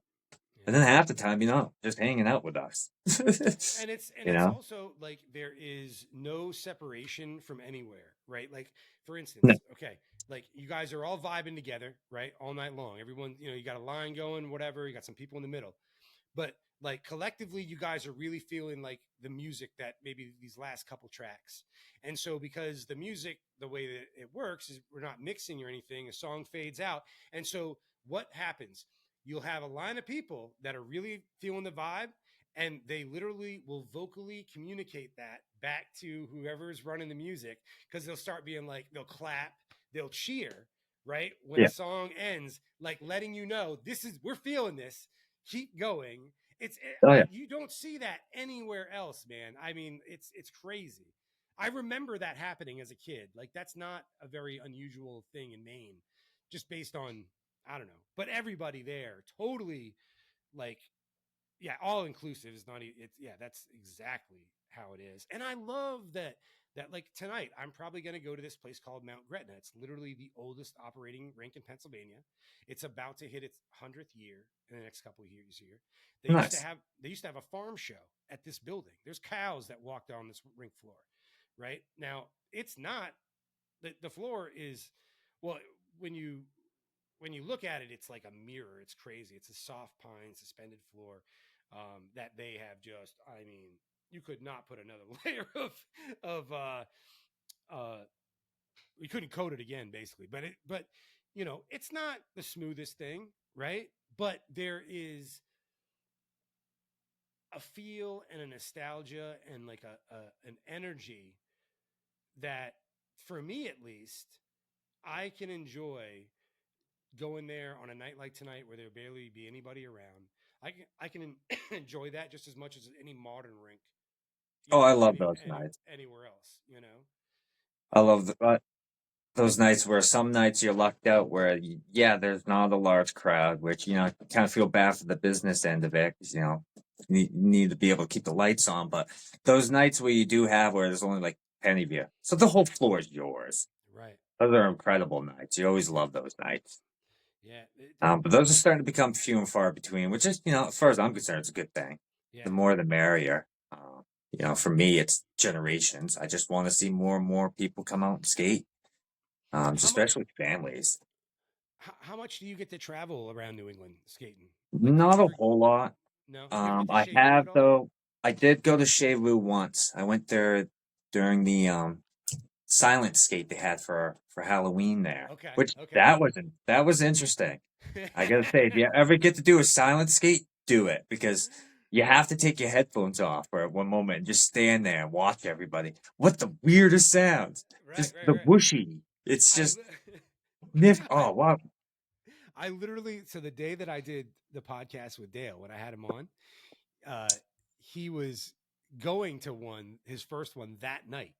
And Yeah. then half the time, just hanging out with us. And you it's know? also like there is no separation from anywhere, right? Like for No. instance, okay, like you guys are all vibing together, right, all night long. Everyone, you got a line going, whatever. You got some people in the middle, but like collectively, you guys are really feeling like the music that maybe these last couple tracks. And so because the music, the way that it works is we're not mixing or anything. A song fades out, and so what happens? You'll have a line of people that are really feeling the vibe and they literally will vocally communicate that back to whoever is running the music because they'll start being like they'll clap, they'll cheer, right, when a Yeah. song ends, like letting you know this is we're feeling this, keep going. Oh yeah. You don't see that anywhere else, man. I mean, it's crazy. I remember that happening as a kid. Like that's not a very unusual thing in Maine, just based on I don't know, but everybody there totally like yeah, all inclusive is not. It's yeah, that's exactly how it is. And I love that like tonight I'm probably going to go to this place called Mount Gretna. It's literally the oldest operating rink in Pennsylvania. It's about to hit its 100th year in the next couple of years here. Nice. They used to have a farm show at this building. There's cows that walk down this rink floor. Right? Now, it's not the floor is well when you look at it, it's like a mirror. It's crazy. It's a soft pine suspended floor that they have just. I mean, you could not put another layer of uh, we couldn't coat it again, basically. But it's not the smoothest thing, right? But there is a feel and a nostalgia and like an energy that, for me at least, I can enjoy going there on a night like tonight where there barely be anybody around. I can enjoy that just as much as any modern rink, Oh, I love those nights. anywhere else. I Um, love those nights where some nights you're lucked out where, yeah, there's not a large crowd, which, kind of feel bad for the business end of it, 'cause, need to be able to keep the lights on. But those nights where you do have where there's only like 10 of you, so the whole floor is yours. right. Those are incredible nights. You always love those nights. Yeah. But those are starting to become few and far between, which is, as far as I'm concerned, it's a good thing. Yeah. The more the merrier. For me, it's generations. I just want to see more and more people come out and skate, How much? especially families. How much do you get to travel around New England skating? Like, did Not you a ever? whole lot. No. You ever get to I Shea Vu at have all? though. I did go to Chevu once. I went there during the silent skate they had for Halloween there, Okay. which Okay. that was interesting. I gotta say, if you ever get to do a silent skate, do it because you have to take your headphones off for one moment and just stand there and watch everybody. What the weirdest sounds? Right. Just Right. the Right. whooshy. It's I. just nif. I Oh wow. I literally, so the day that I did the podcast with Dale, when I had him on, uh, he was going to his first one that night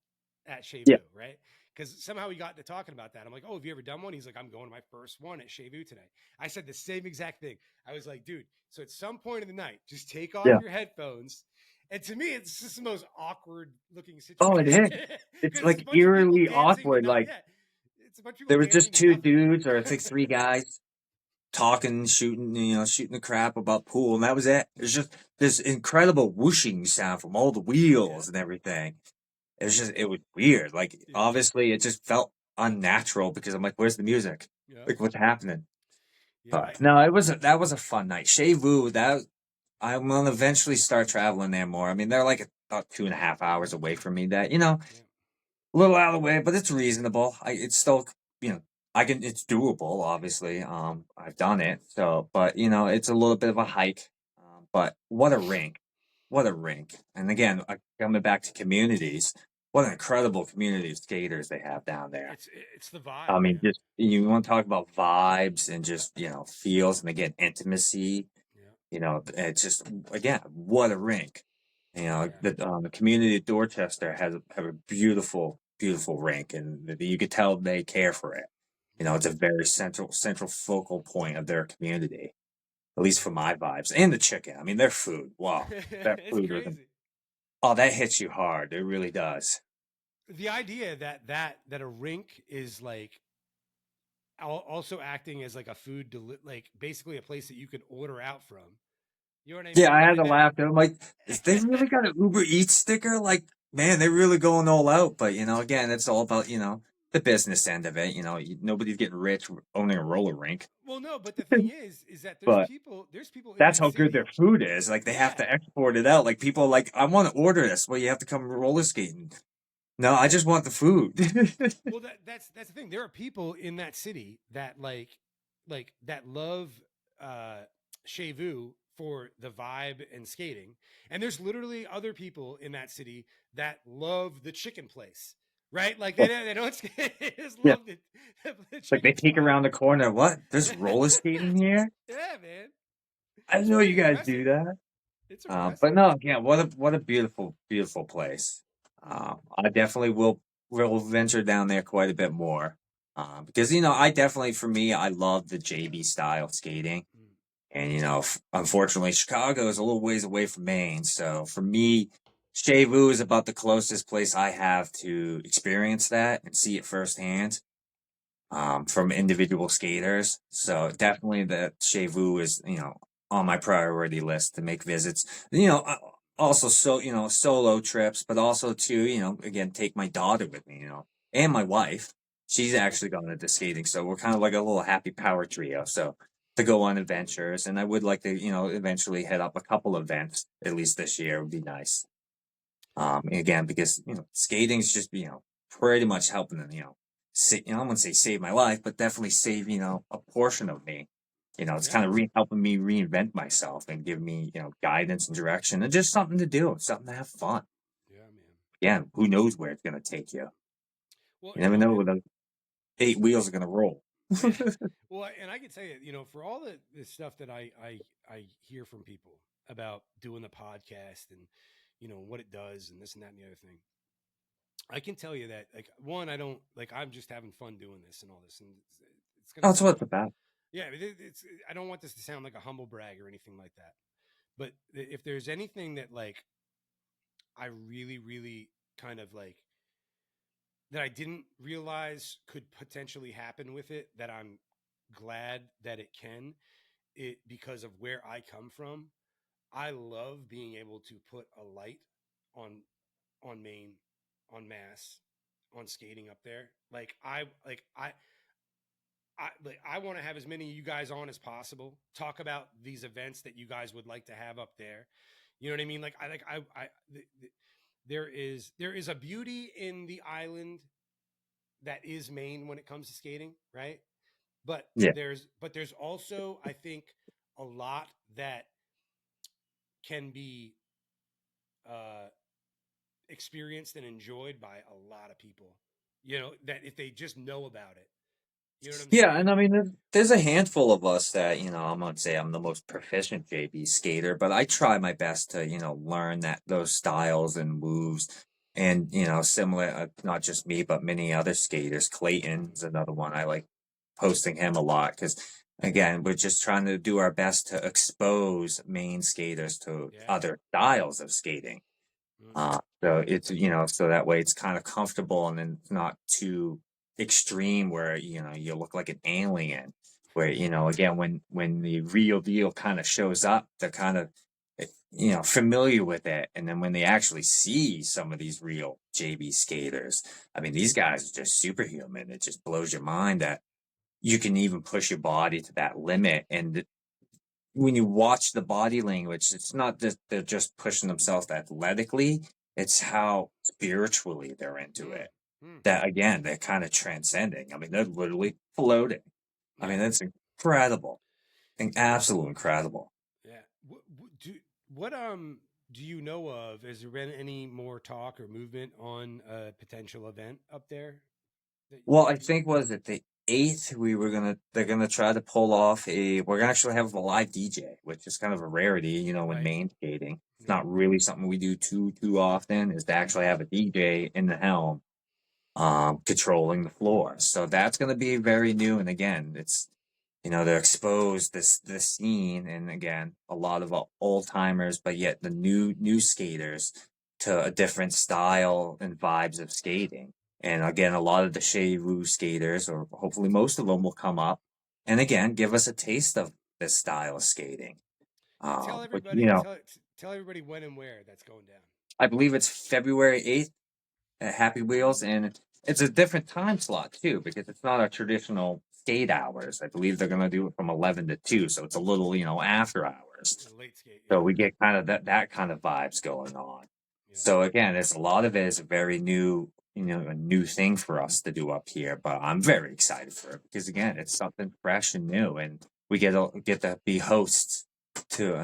at Shea Yeah. Vu, right? Because somehow we got to talking about that. I'm like, oh, have you ever done one? He's like, I'm going to my first one at Shea Vu tonight. I said the same exact thing. I was like, dude, so at some point in the night, just take off Yeah. your headphones. And to me, it's just the most awkward looking Oh, it situation is. It's because it's a like bunch of people eerily dancing to awkward. not, Like yeah, it's a bunch of people there was dancing just to two nothing. dudes, or it's like three guys talking, shooting the crap about pool, and that was it. There's just this incredible whooshing sound from all the Yeah, wheels and everything. It was weird. Like yeah, obviously, it just felt unnatural because I'm like, where's the music? yeah, Like what's happening? yeah. But no, that was a fun night. Chez Vu, that I will eventually start traveling there more. I mean, they're like about 2.5 hours away from me. That Yeah. a little out of the way, but it's reasonable. It's still, it's doable, obviously. I've done it. So, but it's a little bit of a hike. But what a rink. What a rink. And again, coming back to communities, what an incredible community of skaters they have down there. It's the vibe, I mean, man. just, you want to talk about vibes and just, feels and again, intimacy. Yeah, It's just, again, what a rink. yeah, The community of Dorchester have a beautiful, beautiful rink, and you could tell they care for it. yeah, It's a very central focal point of their community, at least for yeah. my vibes. And the chicken. I mean, their food. Wow, that It's food was. crazy. Oh, that hits you hard. It really does. The idea that a rink is like also acting as like a like basically a place that you could order out from. You know what I Yeah, I mean? had to laugh. I'm like, if they really got an Uber Eats sticker, like, man, they're really going all out. But again, it's all about the business end of it. Nobody's getting rich owning a roller rink. Well, no, but the thing is that But there's people in that's that how good their city. food is. Like they have Yeah. to export it out. Like people are like, I want to order this. Well, you have to come roller skating. No, I just want the food. Well, that's the thing. There are people in that city that that love uh Chez Vu for the vibe and skating, and there's literally other people in that city that love the chicken place, right? Like they don't they just Yeah, love the like they chicken peek spot. around the corner. What? There's roller skating here? Yeah, man, I it's know you pretty guys do impressive. that. It's But impressive. no, yeah, what a beautiful, beautiful place. Mm, I definitely will venture down there quite a bit more. Because I definitely for me I love the JB style skating, mm. and unfortunately Chicago is a little ways away from Maine, so for me Shavu is about the closest place I have to experience that and see it firsthand from individual skaters. So definitely the Shavu is, on my priority list to make visits. Also solo trips, but also to, again, take my daughter with me, and my wife. She's actually gone into skating, so we're kind of like a little happy power trio. So to go on adventures, and I would like to, eventually head up a couple events at least this year would be nice. Again, because skating's just pretty much helping them, I wouldn't say save my life, but definitely save a portion of me. It's Yeah, kind of helping me reinvent myself and give me guidance and direction and just something to do, something to have fun. yeah, man. Again, who knows where it's gonna take you? Well, You never know where the eight wheels are gonna roll. yeah. Well, and I can tell you, for all the stuff that I hear from people about doing the podcast and what it does and this and that and the other thing, I can tell you that, like, one, I don't like. I'm just having fun doing this and all this, and it's gonna That's sound what like, it's about. yeah, it's. I don't want this to sound like a humble brag or anything like that. But if there's anything that, like, I really, really kind of like, that I didn't realize could potentially happen with it, that I'm glad that it can, it because of where I come from. I love being able to put a light on Maine, on Mass, on skating up there. I want to have as many of you guys on as possible. Talk about these events that you guys would like to have up there. You know what I mean? There is a beauty in the island that is Maine when it comes to skating, right? But Yeah. there's also, I think, a lot that can be uh, experienced and enjoyed by a lot of people. That if they just know about it, you know what I'm Yeah, and saying? I mean, there's a handful of us that, I'm gonna say I'm the most proficient JB skater, but I try my best to, learn those styles and moves. And, similar, not just me, but many other skaters. Clayton's another one. I like posting him a lot because, again, we're just trying to do our best to expose Maine skaters to Yeah. other styles of skating. Mm-hmm. So it's, so that way it's kind of comfortable and then it's not too extreme where, you look like an alien. Where, again, when the real deal kind of shows up, they're kind of, familiar with it. And then when they actually see some of these real JB skaters, I mean, these guys are just superhuman. It just blows your mind that you can even push your body to that limit. And when you watch the body language, it's not that they're just pushing themselves athletically, it's how spiritually they're into Mm. it. Mm. That again, they're kind of transcending. I mean, they're literally floating. I Yeah. mean, that's incredible. Absolutely incredible. Yeah. What do you know of? Has there been any more talk or movement on a potential event up there? That, Well, I think was it the 8th they're gonna try to pull off we're gonna actually have a live DJ, which is kind of a rarity, when right. main skating. It's Yeah. not really something we do too often, is to actually have a DJ in the helm controlling the floor. So that's going to be very new. And again, it's, they're exposed this scene. And again, a lot of old timers, but yet the new skaters to a different style and vibes of skating. And again, a lot of the Shaywu skaters, or hopefully most of them will come up and again, give us a taste of this style of skating. Yeah. Tell But everybody. Tell everybody when and where that's going down. I believe it's February 8th at Happy Wheels, and it's a different time slot too because it's not our traditional skate hours. I believe they're gonna do it from 11 to 2, so it's a little after hours. A late skate. So Yeah. we get kind of that kind of vibes going on. Yeah. So again, it's a lot of it is a very new a new thing for us to do up here, but I'm very excited for it because again, it's something fresh and new, and we get to be hosts to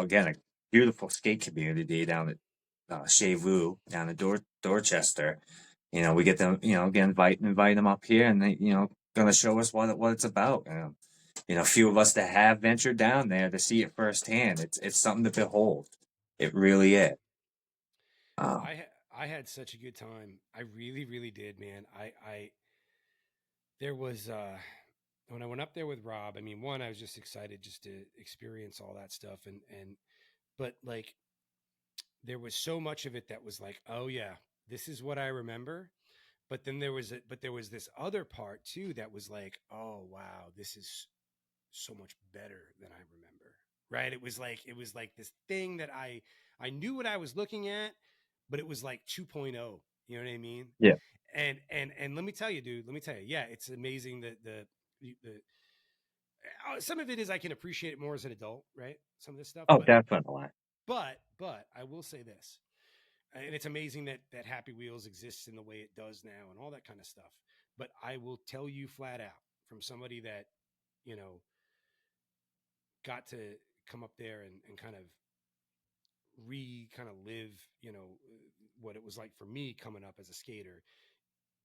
again a beautiful skate community down at Shavu down in Dorchester. We get them, again, invite them up here, and they, gonna show us what it's about. A few of us that have ventured down there to see it firsthand. It's something to behold. It really is. Um, I had such a good time. I really, really did, man. There was when I went up there with Rob. I mean, one, I was just excited just to experience all that stuff, and but like there was so much of it that was like, oh yeah, this is what I remember. But then there was this other part too that was like, oh wow, this is so much better than I remember. Right? It was like this thing that I knew what I was looking at, but it was like 2.0. You know what I mean? Yeah. And let me tell you, dude. Let me tell you. Yeah, it's amazing that the some of it is I can appreciate it more as an adult, right? Some of this stuff, Oh, but definitely. but I will say this, and it's amazing that Happy Wheels exists in the way it does now, and all that kind of stuff. But I will tell you flat out from somebody that you know got to come up there and kind of kind of live, what it was like for me coming up as a skater.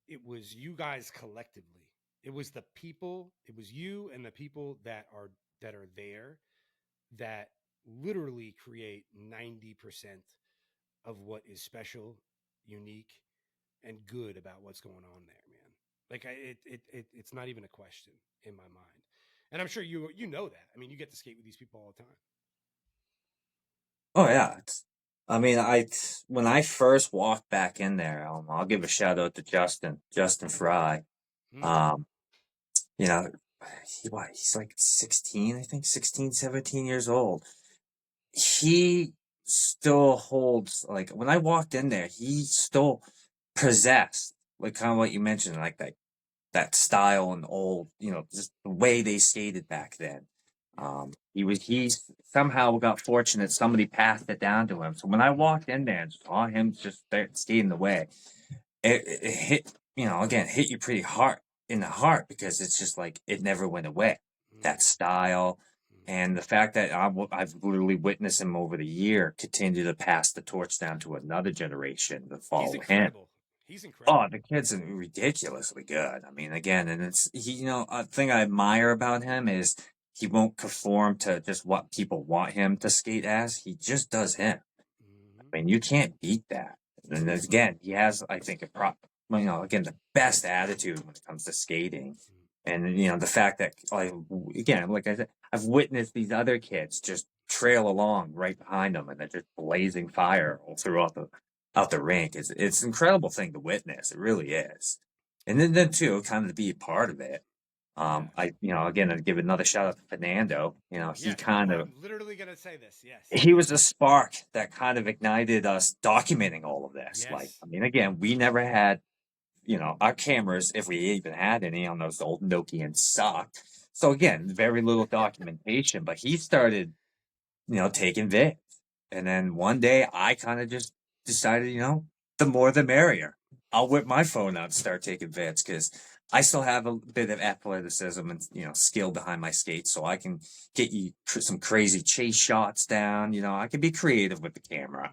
It was you guys collectively. It was the people. It was you and the people that are there that literally create 90% of what is special, unique, and good about what's going on there, man. Like it's not even a question in my mind. And I'm sure you know that. I mean, you get to skate with these people all the time. Oh yeah. I mean, when I first walked back in there, I'll give a shout out to Justin Fry. Mm, Um, you know, he's like 16, I think 16, 17 years old. He still holds, like, when I walked in there, he still possessed, like, kind of what you mentioned, like that style and old, just the way they skated back then. yeah. He somehow got fortunate. Somebody passed it down to him. So when I walked in there and saw him just there skating the way, it hit, again, hit you pretty hard in the heart because it's just like it never went away. That Mm-hmm. style Mm-hmm. and the fact that I've literally witnessed him over the year continue to pass the torch down to another generation to He's follow him. incredible. He's Oh, incredible. the kid's ridiculously good. I mean, again, and a thing I admire about him is he won't conform to just what people want him to skate as. He just does him. Mm-hmm. I mean, you can't beat that. And then again, he has, I think, again, the best attitude when it comes to skating. And, the fact that, like, again, like I said, I've witnessed these other kids just trail along right behind them and they're just blazing fire all throughout out the rink. It's an incredible thing to witness. It really is. And then too, kind of to be a part of it. Yeah. Again, I'd give another shout out to Fernando. He Yes. kind of I'm literally gonna say this. Yes. he was the spark that kind of ignited us documenting all of this. Like, Yes. I mean, again, we never had, our cameras, if we even had any on those old Nokians sucked. So again, very little documentation, but he started, taking vids. And then one day I kind of just decided, the more the merrier. I'll whip my phone out and start taking vids because I still have a bit of athleticism and, skill behind my skates. So I can get you some crazy chase shots down. I can be creative with the camera.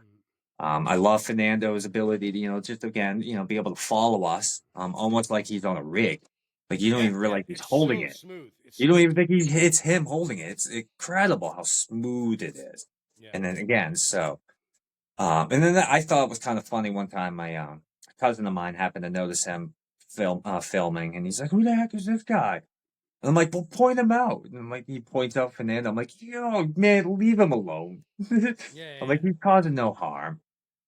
Mm. I love Fernando's ability to, just again, be able to follow us, almost like he's on a rig. Like you don't Yeah. even Yeah. realize he's It's holding so it. smooth. It's You don't smooth. even think it's him holding it. It's incredible how smooth it is. Yeah. And then again, and then I thought it was kind of funny one time. My cousin of mine happened to notice him filming, and he's like, "Who the heck is this guy?" And I'm like, "Well, point him out." And like he points out Fernando. I'm like, "Yo, man, leave him alone." Yeah. I'm Yeah. like, "He's causing no harm."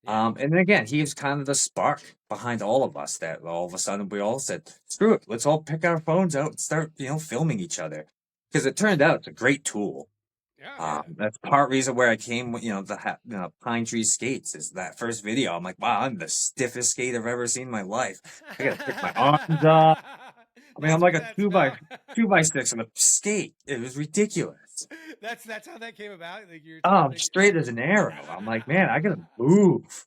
Yeah. And then again, he was kind of the spark behind all of us that all of a sudden we all said, screw it, let's all pick our phones out and start, filming each other. Because it turned out it's a great tool. Yeah. Yeah. That's part reason where I came with, Pine Tree Skates is that first video. I'm like, wow, I'm the stiffest skate I've ever seen in my life. I gotta pick my arms up. I mean, I'm That's like what a that's two by about. two by six on a skate. It was ridiculous. That's how that came about. Like you're Oh, trying to I'm make. straight as an arrow. I'm like, man, I gotta move.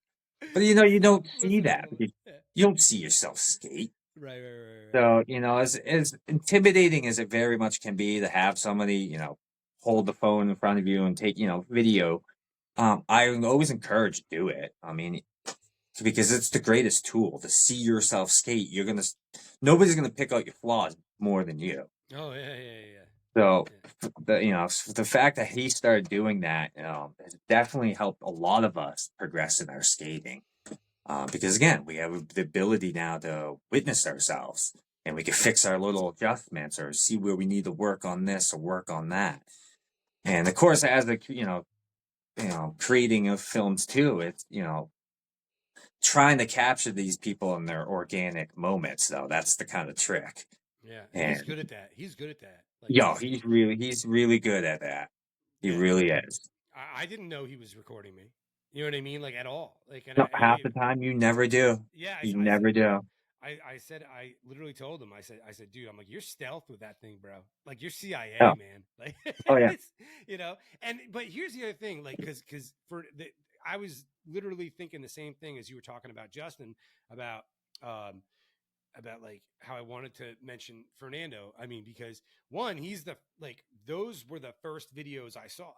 But you don't see Listen, that because yeah. you don't see yourself skate. Right. Right. Right. Right. So, as intimidating as it very much can be to have somebody, hold the phone in front of you and take, video, I always encourage to do it. I mean, because it's the greatest tool to see yourself skate. Nobody's gonna pick out your flaws more than you. Oh yeah. Yeah. Yeah. So Yeah. the fact that he started doing that has definitely helped a lot of us progress in our skating. Because again, we have the ability now to witness ourselves and we can fix our little adjustments or see where we need to work on this or work on that. And of course, as the creating of films too. It's trying to capture these people in their organic moments, though. That's the kind of trick. Yeah, and he's And good at that. He's good at that. Like yo, he's really good at that. He yeah, really is. I didn't know he was recording me. You know what I mean? Like at all. Like, and No, half the time you never do. yeah, You never do. I said, I literally told him, I said, dude, I'm like, you're stealth with that thing, bro. Like you're Oh, CIA, man. Like, oh yeah. it's, but here's the other thing, like, cause I was literally thinking the same thing as you were talking about Justin about, um, about like how I wanted to mention Fernando. I mean, because one, he's those were the first videos I saw,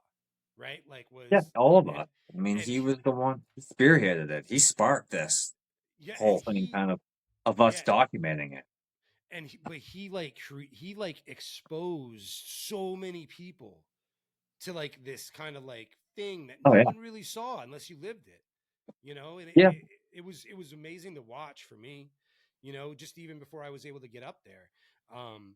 right? Like Yeah, was all like, of us. I mean, and he he, was the one who spearheaded it. He sparked this yeah, and whole thing he, kind of us yeah, documenting it. and but he like exposed so many people to like this kind of like thing that Oh no yeah. one really saw unless you lived it, and Yeah. it was amazing to watch for me, just even before I was able to get up there. um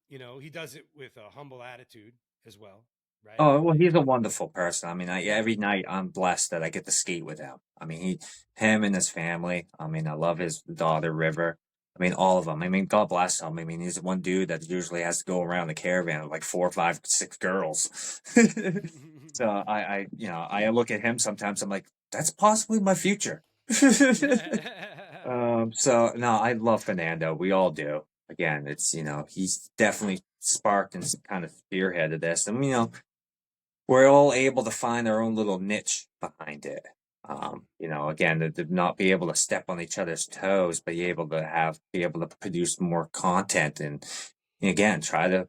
he does it with a humble attitude as well, right? Oh, well, Like he's a wonderful person. I mean, yeah, every night I'm blessed that I get to skate with him. I mean, him and his family. I mean, I love his daughter River. I mean, all of them. I mean, God bless him. I mean, he's one dude that usually has to go around the caravan with like 4, 5, 6 girls. So I look at him sometimes. I'm like, that's possibly my future. So no, I love Fernando. We all do. Again, it's he's definitely sparked and kind of spearheaded this, and we're all able to find our own little niche behind it. Again, to not be able to step on each other's toes, but be able to produce more content, and again, try to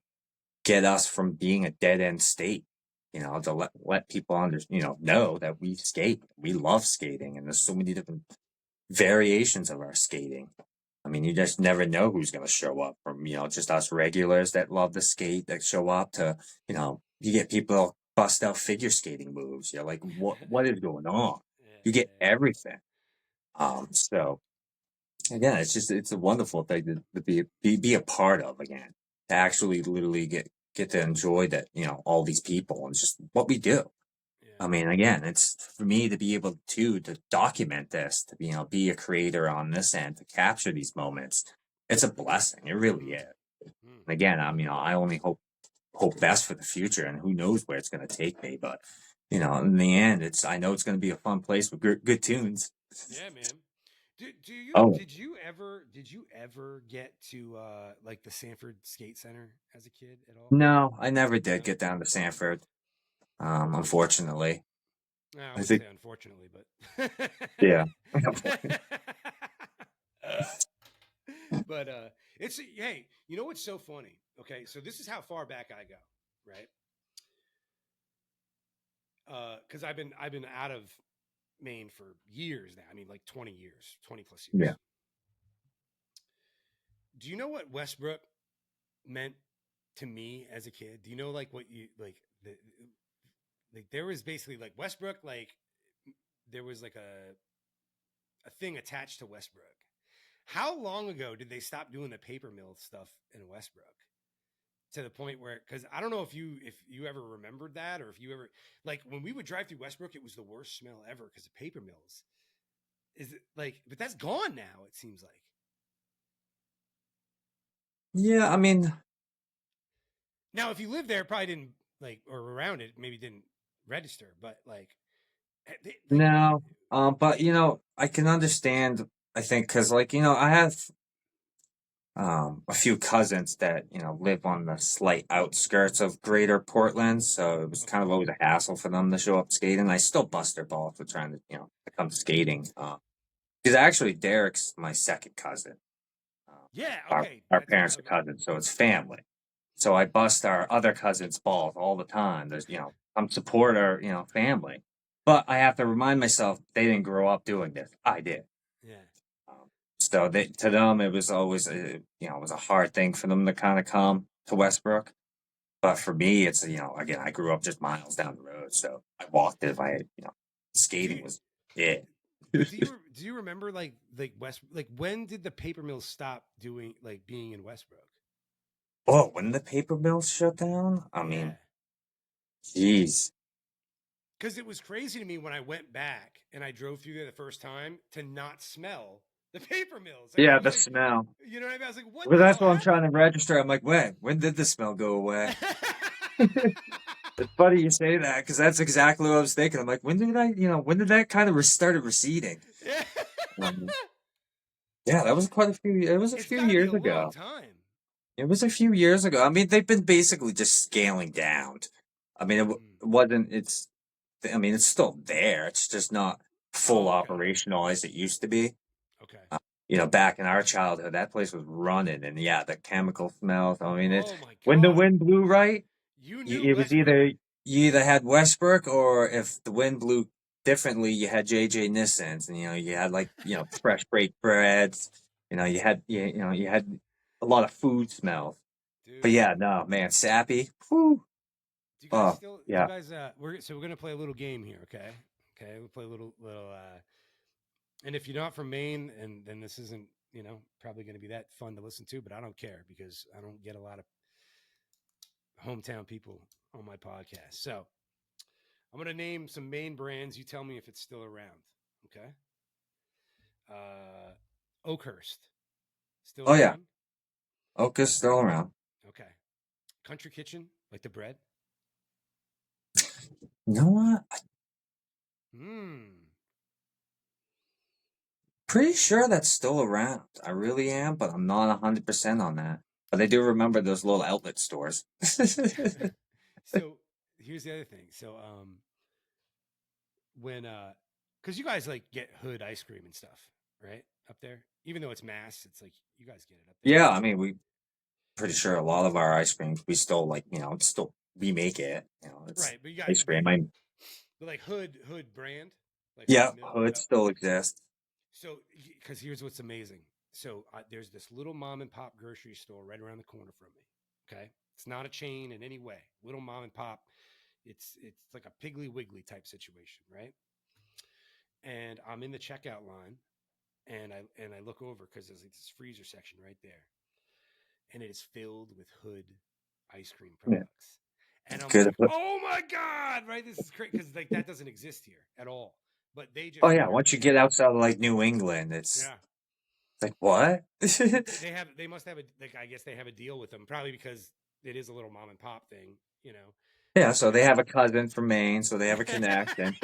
get us from being a dead end state. To let people know that we skate, we love skating, and there's so many different variations of our skating. I mean, you just never know who's going to show up from, just us regulars that love to skate that show up to, you get people bust out figure skating moves. You're like, what is going on? yeah, You get yeah, everything. So again, it's a wonderful thing to be a part of again, to actually literally get to enjoy that, all these people and just what we do. yeah, I mean, again, it's for me to be able to document this, to be a creator on this end, to capture these moments. It's a blessing. It really mm, is. mm. And again, I only hope best for the future, and who knows where it's going to take me. But in the end, I know it's going to be a fun place with good tunes. Yeah, man. Oh Did you ever get to like the Sanford Skate Center as a kid at all? no, I never did No. get down to Sanford. Unfortunately, No, I I wouldn't think say unfortunately, but yeah. but it's hey, you know what's so funny? Okay, so this is how far back I go, right? Because I've been out of Maine for years now. I mean, like 20 years, 20 plus Yeah. years. Do you know what Westbrook meant to me as a kid? Do you know like what you like there was basically like Westbrook, like there was like a thing attached to Westbrook. How long ago did they stop doing the paper mill stuff in Westbrook? To the point where, because I don't know if you ever remembered that, or if you ever like when we would drive through Westbrook, it was the worst smell ever because of paper mills. Is it like, but that's gone now, it seems like. Yeah, I mean, Now, if you live there, probably didn't like, or around it, maybe didn't register, but like, like, no. But I can understand. I think because I have a few cousins that live on the slight outskirts of Greater Portland, so it was kind okay, of always a hassle for them to show up skating. I still bust their balls for trying to come skating. Because actually, Derek's my second cousin. yeah, Our okay, our that's parents are okay, cousins, so it's family. So I bust our other cousins' balls all the time. There's come support our family, but I have to remind myself they didn't grow up doing this. I did. yeah. So to them, it was always it was a hard thing for them to kind of come to Westbrook. But for me, it's again, I grew up just miles down the road, so I walked it. Do Skating you, was it. do you remember like West, like when did the paper mills stop doing like being in Westbrook? Oh, when the paper mills shut down, I Yeah. mean, jeez, because it was crazy to me when I went back and I drove through there the first time to not smell the paper mills. Like I Yeah, was the like, smell. you know what I mean? I was like, what Well, the that's hell what I'm trying to happened? register. I'm like, when did the smell go away? It's funny you say that because that's exactly what I was thinking. I'm like, when did that kind of started receding? Yeah. Um, yeah, that was quite a few. It was a It's few got to be years a long ago. time. It was a few years ago. I mean, they've been basically just scaling down. I mean, Mm. it wasn't. I mean, it's still there. It's just not full Oh, okay. operational as it used to be. Okay. Back in our childhood, that place was running, and yeah, the chemical smells. I mean, Oh my when the God. wind blew right, You knew it was Westbrook. you either had Westbrook, or if the wind blew differently, you had JJ Nissens, and you had like fresh baked breads. You had a lot of food smells. But Dude. yeah, no man, sappy. Whew. Do you guys Oh still do you yeah, guys we're gonna play a little game here, okay? Okay, we'll play a little and if you're not from Maine, and then this isn't, probably gonna be that fun to listen to, but I don't care because I don't get a lot of hometown people on my podcast. So I'm gonna name some Maine brands. You tell me if it's still around. Okay. Oakhurst. Still oh yeah. around? Oka's still around. Okay. Country Kitchen, like the bread. You know what? Hmm. Pretty sure that's still around. I really am, but I'm not 100% on that. But I do remember those little outlet stores. So here's the other thing. So when because you guys like get hood ice cream and stuff, right? Up there. Even though it's mass, it's like you guys get it up there, Yeah, right? I mean, we pretty sure a lot of our ice creams we still it's still we make it. It's Right. But you got ice cream. but like hood brand, like hood Yeah, milk. Hood Yeah. still exists. So because here's what's amazing. So there's this little mom and pop grocery store right around the corner from me. Okay. It's not a chain in any way. Little mom and pop. It's like a Piggly Wiggly type situation, right? And I'm in the checkout line, and I look over because there's like this freezer section right there, and it is filled with Hood ice cream Yeah, products. And I'm good. like, oh my God, right? This is crazy because like that doesn't exist here at all. But they Oh just yeah, where once you they get have, outside of like New England, it's yeah, like what? they must have a like I guess they have a deal with them probably because it is a little mom and pop thing, Yeah, but so they have a cousin from Maine, so they have a connect, and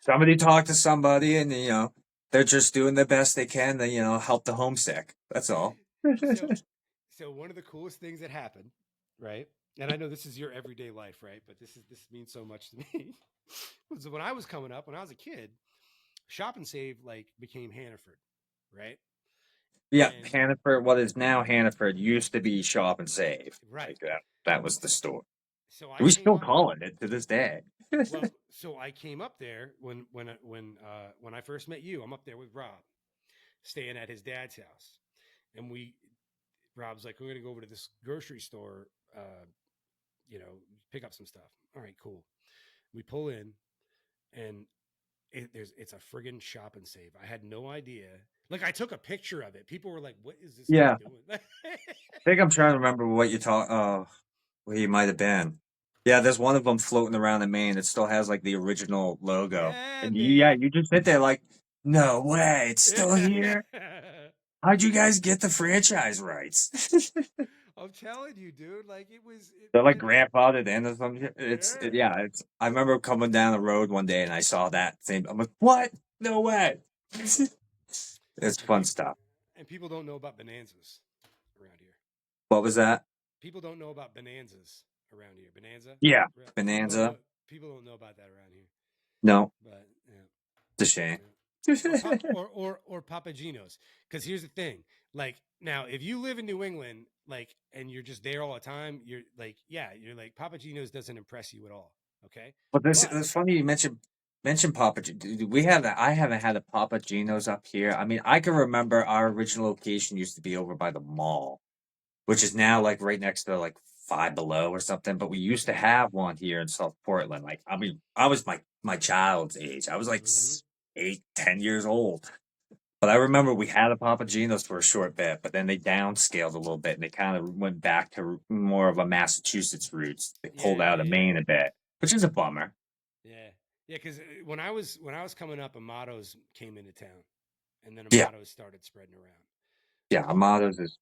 somebody talked to somebody, and they're just doing the best they can to help the homesick. That's all. so so one of the coolest things that happened, right? And I know this is your everyday life, right? But this means so much to me. Was when I was coming up, when I was a kid, Shop and Save like became Hannaford, right? Yeah, And Hannaford, what is now Hannaford, used to be Shop and Save. right. Like that. That was the store. So I We came still up. call it to this day. So I came up there when I first met you. I'm up there with Rob, staying at his dad's house, and Rob's like, we're gonna go over to this grocery store, pick up some stuff. All right, cool. We pull in, and it's a friggin' Shop and Save. I had no idea. Like I took a picture of it. People were like, "What is this thing Yeah, doing?" I think I'm trying to remember what you talk. Where you might have been. Yeah, there's one of them floating around in Maine. It still has like the original logo, Yeah, and man. you just sit there like, no way, it's still here. How'd you guys get the franchise rights? I'm telling you, dude. Like They're like man. grandfathered in or something. Yeah. Yeah. I remember coming down the road one day and I saw that thing. I'm like, what? No way. It's And fun stuff. people don't know about bonanzas around here. What was that? People don't know about bonanzas around here. Bonanza. Yeah, People don't Bonanza. know. People don't know about that around here. No, But yeah. it's a shame. Yeah. Or Papagenos. Because here's the thing. Like now, if you live in New England, like, and you're just there all the time, you're like, yeah, you're like Papagenos doesn't impress you at all. Okay. But But it's funny you mentioned Papa. We have I haven't had a Papa Gino's up here. I mean, I can remember our original location used to be over by the mall, which is now like right next to like Five Below or something. But we used to okay. have one here in South Portland. Like, I mean, I was my child's age. I was like Mm-hmm. 8, 10 years old. But I remember we had a Papa Gino's for a short bit, but then they downscaled a little bit and they kind of went back to more of a Massachusetts roots. They pulled Yeah, out yeah, of yeah, Maine a bit, which is a bummer. yeah. Yeah, because when I was coming up, Amados came into town, and then Yeah, Amados started spreading around. yeah. Um, Amados is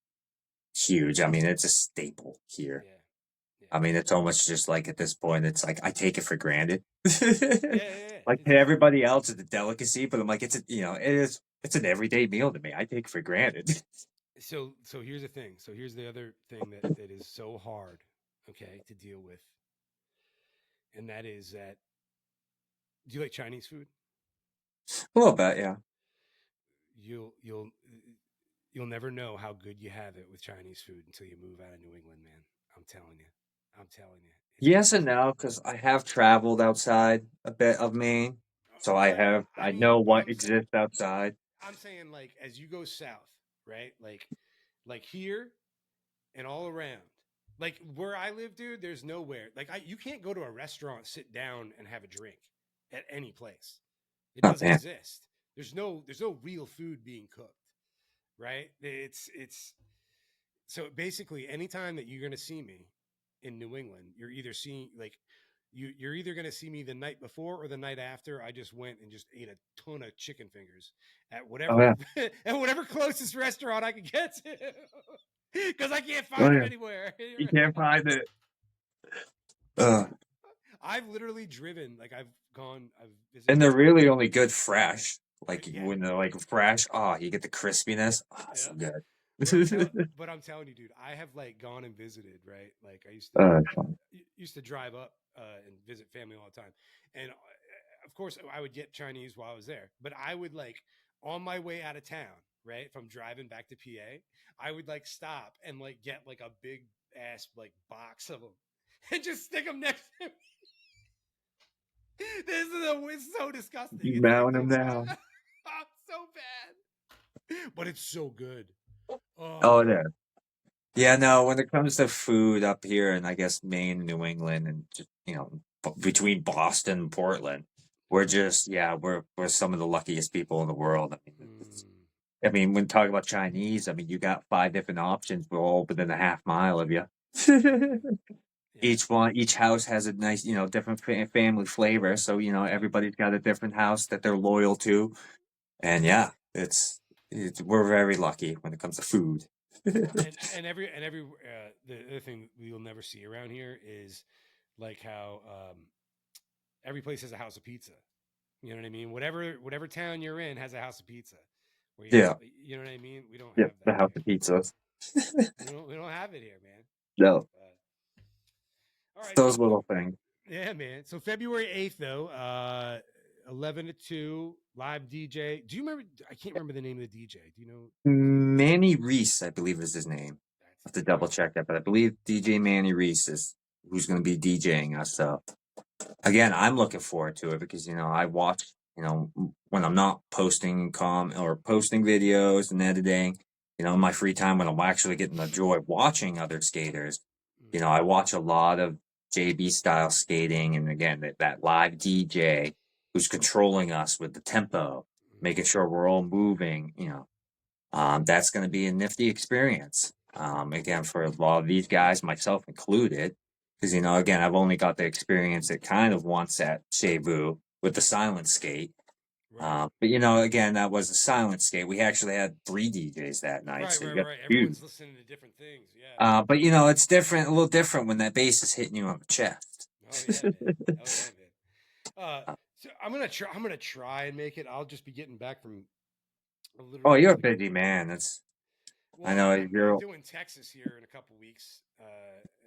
huge. I mean, it's a staple here. yeah, yeah, I mean, it's almost just like at this point, it's like I take it for granted. yeah, yeah, yeah. Like to everybody else, it's a delicacy, but I'm like, it's an everyday meal to me. I take it for granted. So here's the thing. So here's the other thing that is so hard, okay, to deal with, and that is that. Do you like Chinese food? A little bit, yeah. You'll you'll you'll never know how good you have it with Chinese food until you move out of New England, man. I'm telling you. I'm telling you. Yes and no, because I have traveled outside a bit of Maine, so Right. I I mean, know but what exists outside. I'm saying like as you go south, right? Like here and all around. Like where I live, dude, there's nowhere. Like you can't go to a restaurant, sit down and have a drink at any place. It Oh doesn't man, exist. There's no real food being cooked, right? It's so basically anytime that you're going to see me in New England, you're either seeing like you're either going to see me the night before or the night after. I just went and just ate a ton of chicken fingers at oh whatever yeah, at whatever closest restaurant I could get to because I can't oh find them yeah. anywhere. You can't find it. Uh, I've literally driven like I've and visited they're some really only good fresh. Like yeah, when they're like fresh, oh, you get the crispiness. Oh, yeah. so good. But I'm telling you, dude, I have like gone and visited, right? Like I Fun. used to drive up and visit family all the time, and of course I would get Chinese while I was there. But I would like on my way out of town, right? If I'm driving back to PA, I would like stop and like get like a big ass like box of them and just stick them next to me. It's so disgusting. You It's like mount the them down. so bad, but it's so good. Oh, Oh, yeah. Yeah, no, when it comes to food up here and I guess Maine, New England, and just, between Boston and Portland, we're just, yeah, we're some of the luckiest people in the world. mm, I mean, when talking about Chinese, I mean, you got five different options. We're all within a half mile of you. yeah, Each house has a nice, different family flavor. So, yep. everybody's got a different house that they're loyal to. And yeah, we're very lucky when it comes to food. And the other thing you'll never see around here is like how every place has a house of pizza. You know what I mean? Whatever town you're in has a house of pizza. Where Yeah. you know what I mean? We don't Yeah, have the that house here. of pizzas. We don't have it here, man. No, All right, those so little things. yeah, man. So February 8th, though, 11 to 2, live DJ. Do you remember? I can't remember the name of the DJ. Do you know? Manny Reese, I believe is his name. I That's have to the double guy. check that, but I believe DJ Manny Reese is who's going to be DJing us. So again, I'm looking forward to it because I watch. When I'm not posting videos and editing, in my free time when I'm actually getting the joy of watching other skaters. Mm, I watch a lot of JB style skating, and again that live DJ who's controlling us with the tempo, making mm, sure we're all moving. That's going to be a nifty experience. Again, for a lot of these guys, myself included, because again, I've only got to experience it kind of once at Cebu with the silent skate. right. But again, that was a silent skate. We actually had three DJs that night, Right, so right, you got right. two. Everyone's listening to different things. Yeah. But it's different, a little different when that bass is hitting you on the chest. Oh yeah, man. Oh yeah, man. So I'm gonna try and make it. I'll just be getting back from Oh, literally you're a like busy man. I well, know I'm you're. doing Texas here in a couple weeks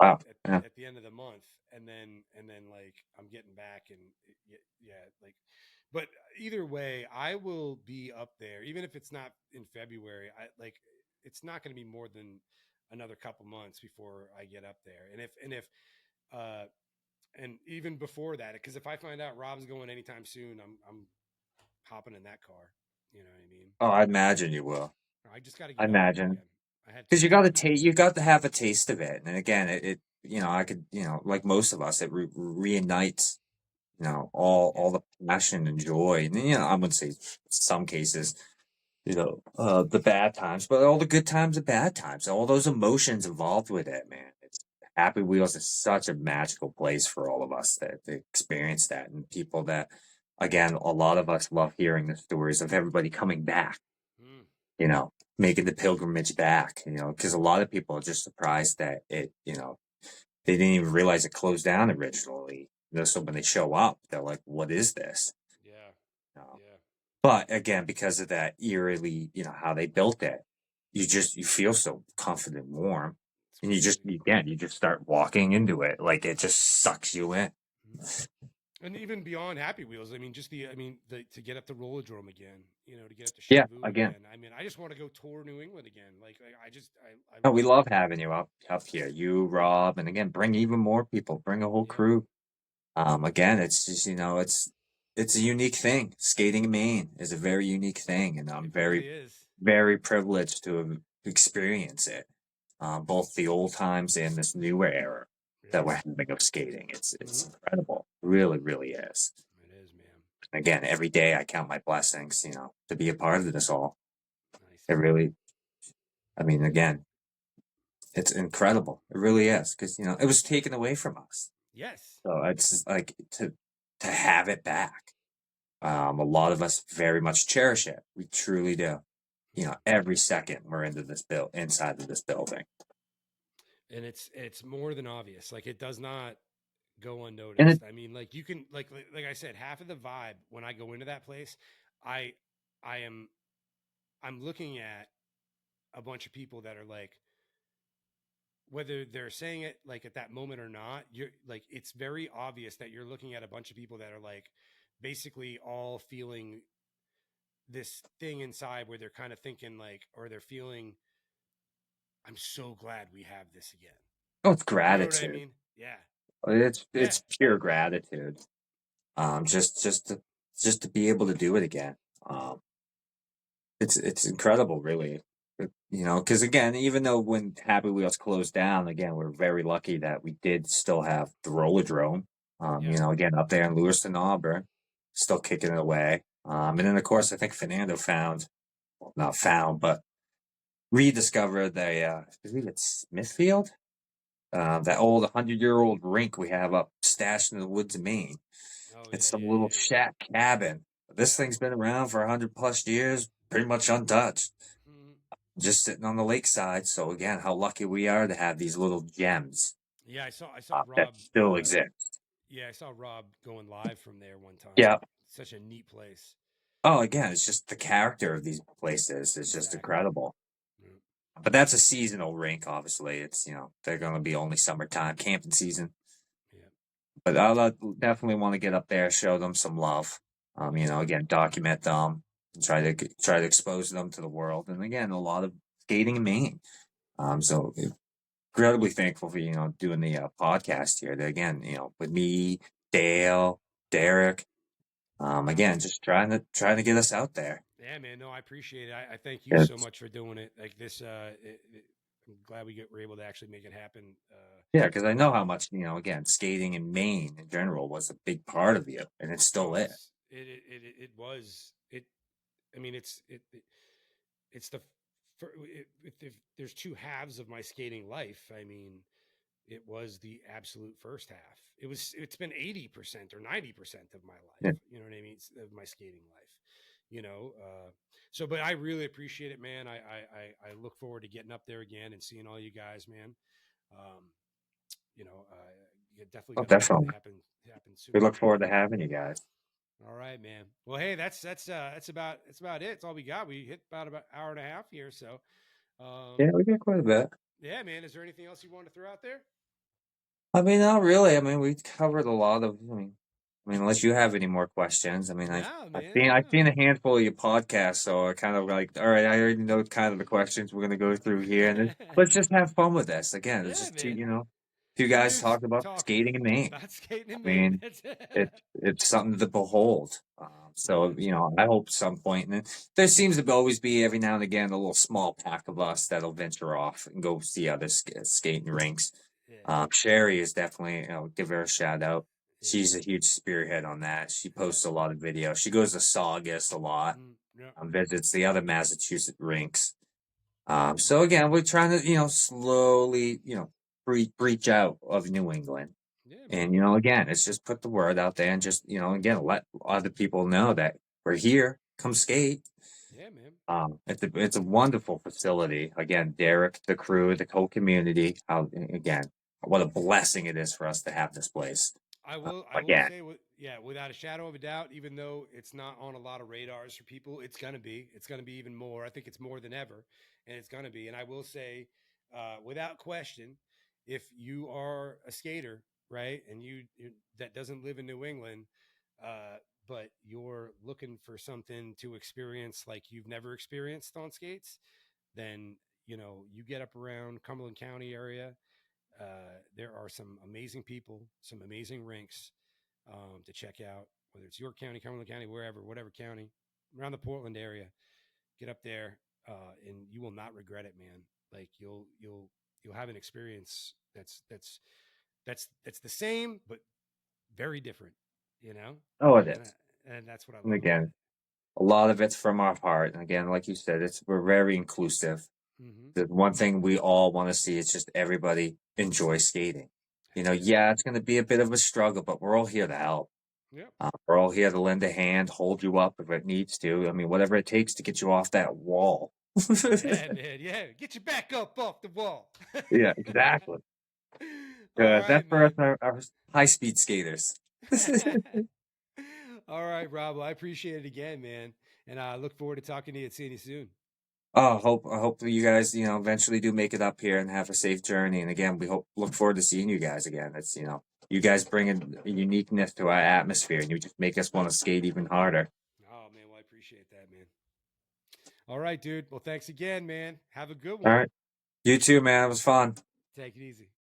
Wow. at Yeah. at the end of the month, and then like I'm getting back and yeah, like. But either way, I will be up there, even if it's not in February. I like it's not going to be more than another couple months before I get up there, and if uh and even before that, because if I find out Rob's going anytime soon, I'm hopping in that car. You know what I mean? Oh, I imagine you will. I just got to I get up there imagine. again. I had too Because much fun. you got to have a taste of it, and again, I could, like most of us, it reunites, all Yeah, the passion and joy, and I wouldn't say some cases, the bad times, but all the good times and bad times, all those emotions involved with it, man. Happy Wheels is such a magical place for all of us to experience that, and people that, again, a lot of us love hearing the stories of everybody coming back, Mm, you know, making the pilgrimage back, you know, because a lot of people are just surprised that it, you know, they didn't even realize it closed down originally. You know, so when they show up, they're like, "What is this?" yeah, You yeah. But again, because of that eerily, you know, how they built it, you feel so comforted and warm, It's and crazy. you just start walking into it like it just sucks you in. Mhm. And even beyond Happy Wheels, I mean, just to get up to Rollodrome again, to get up to Yeah, Shavu again, again. I mean, I just want to go tour New England again. I no, we really, love having you up here, you, Rob, and again, bring even more people, bring a whole yeah, crew. Again, it's just it's a unique thing. Skating in Maine is a very unique thing, and I'm it really very is. very privileged to have experienced it, both the old times and this newer era Yeah, that we're having of skating. It's hmm incredible, really, really is. it is, man. Again, every day I count my blessings, to be a part of this all. Nice. It really, I mean, again, it's incredible. It really is because it was taken away from us, Yes. so it's just like to have it back. A lot of us very much cherish it. We truly do. Mhm. Every second we're inside of this building. And it's more than obvious. Like it does not go And it unnoticed. I mean, like you can like I said, half of the vibe when I go into that place, I I am I'm looking at a bunch of people that are like, whether they're saying it like at that moment or not, you're like, it's very obvious that you're looking at a bunch of people that are like basically all feeling this thing inside where they're kind of thinking like, or they're feeling, I'm so glad we have this again. oh, it's You know what I gratitude. mean? Yeah. Yeah. It's pure gratitude. Just to be able to do it again. It's incredible, really. Because again, even though when Happy Wheels closed down, again, we're very lucky that we did still have the Rollodrome. Yeah. Again, up there in Lewiston, Auburn, still kicking it away. And then of course, I think Fernando well, not found, but rediscovered I believe it's Smithfield, that old 100-year-old rink we have up stashed in the woods of Maine. Oh It's yeah, some yeah, little yeah, yeah. shack cabin. This Yeah. thing's been around for 100+ years, pretty much untouched, Mhm. just sitting on the lakeside. So again, how lucky we are to have these little gems Yeah, I saw that Rob still exist. yeah, I saw Rob going live from there one time. Yeah. Such a neat place. Oh, again, it's just the character of these places is just Exactly. incredible. Yeah. But that's a seasonal rink, obviously. It's they're going to be only summertime camping season. Yeah. But I'll definitely want to get up there, show them some love. Absolutely. Again, document them, and try to expose them to the world. And again, a lot of skating in Maine. So incredibly thankful for doing the podcast here. That again, with me, Dale, Derek. Again, just trying to get us out there. Yeah, man. No, I appreciate it. I thank you so It's, much for doing it. Like this, I'm glad were able to actually make it happen. yeah, because I know how Um, much again, skating in Maine in general was a big part of you, and it still oh, is. it was it. I mean, it's if there's two halves of my skating life. I mean, it was the absolute first half. It's been 80% or 90% of my life. Yeah, You know what I mean? Of my skating life. You know, so but I really appreciate it, man. I look forward to getting up there again and seeing all you guys, man. Um, you're definitely oh, gonna make it definitely. happen We sooner look than forward later. to having you guys. All right, man. Well, hey, that's about it. That's all we got. We hit about hour and a half here. So, Yeah, um, we got quite a bit. yeah, man. Is there anything else you want to throw out there? I mean, not really. I mean, we covered a lot of. Unless you have any more questions. I mean, No, I've man. seen I've No. seen a handful of your podcasts, so I kind of like, all right, I already know kind of the questions we're gonna go through here, and then let's just have fun with this. Again, it's Yeah, just man. two Two guys dudes talking about talking skating in Maine. about skating in I Maine. mean, it's something to behold. Yeah, So I hope some point, and there seems to always be every now and again a little small pack of us that'll venture off and go see other skating rinks. yeah, Sherry is definitely, give her a shout out. yeah, She's a huge spearhead on that. She yeah. posts a lot of videos. She goes to Saugus a lot. Yeah. Visits the other Massachusetts rinks. Mm-hmm. So again, we're trying to, slowly, breach out of New England. Yeah, And, man. again, it's just put the word out there and just, again, let other people know that we're here. Come skate. Yeah, man. It's a wonderful facility. Again, Derek, the crew, the whole community. Again, what a blessing it is for us to have this place. I will Again, say, yeah, without a shadow of a doubt, even though it's not on a lot of radars for people, it's gonna be even more. I think it's more than ever, and it's gonna be. And I will say, without question, if you are a skater, right, and you that doesn't live in New England, but you're looking for something to experience like you've never experienced on skates, then you get up around Cumberland County area. There are some amazing people, some amazing rinks to check out, whether it's York County, Cumberland County, wherever, whatever county, around the Portland area. Get up there, and you will not regret it, man. Like you'll have an experience that's the same but very different, you know. oh, it And is. and that's what I And love about again, it. a lot of it's from our heart. And again, like you said, we're very inclusive. Mm-hmm. The one thing we all want to see is just everybody enjoy skating. Heck yeah. Yeah, it's going to be a bit of a struggle, but we're all here to help. Yep. We're all here to lend a hand, hold you up if it needs to. I mean, whatever it takes to get you off that wall. Yeah, man. Yeah, get your back up off the wall. Yeah, exactly. All That's right, for us, man. our high speed skaters. All right, Rob. Well, I appreciate it again, man. And I look forward to talking to you and seeing you soon. Oh, I hope that you guys, eventually do make it up here and have a safe journey. And again, look forward to seeing you guys again. It's, you guys bring a uniqueness to our atmosphere and you just make us want to skate even harder. Oh, man. Well, I appreciate that, man. All right, dude. Well, thanks again, man. Have a good All one. right. You too, man. It was fun. Take it easy.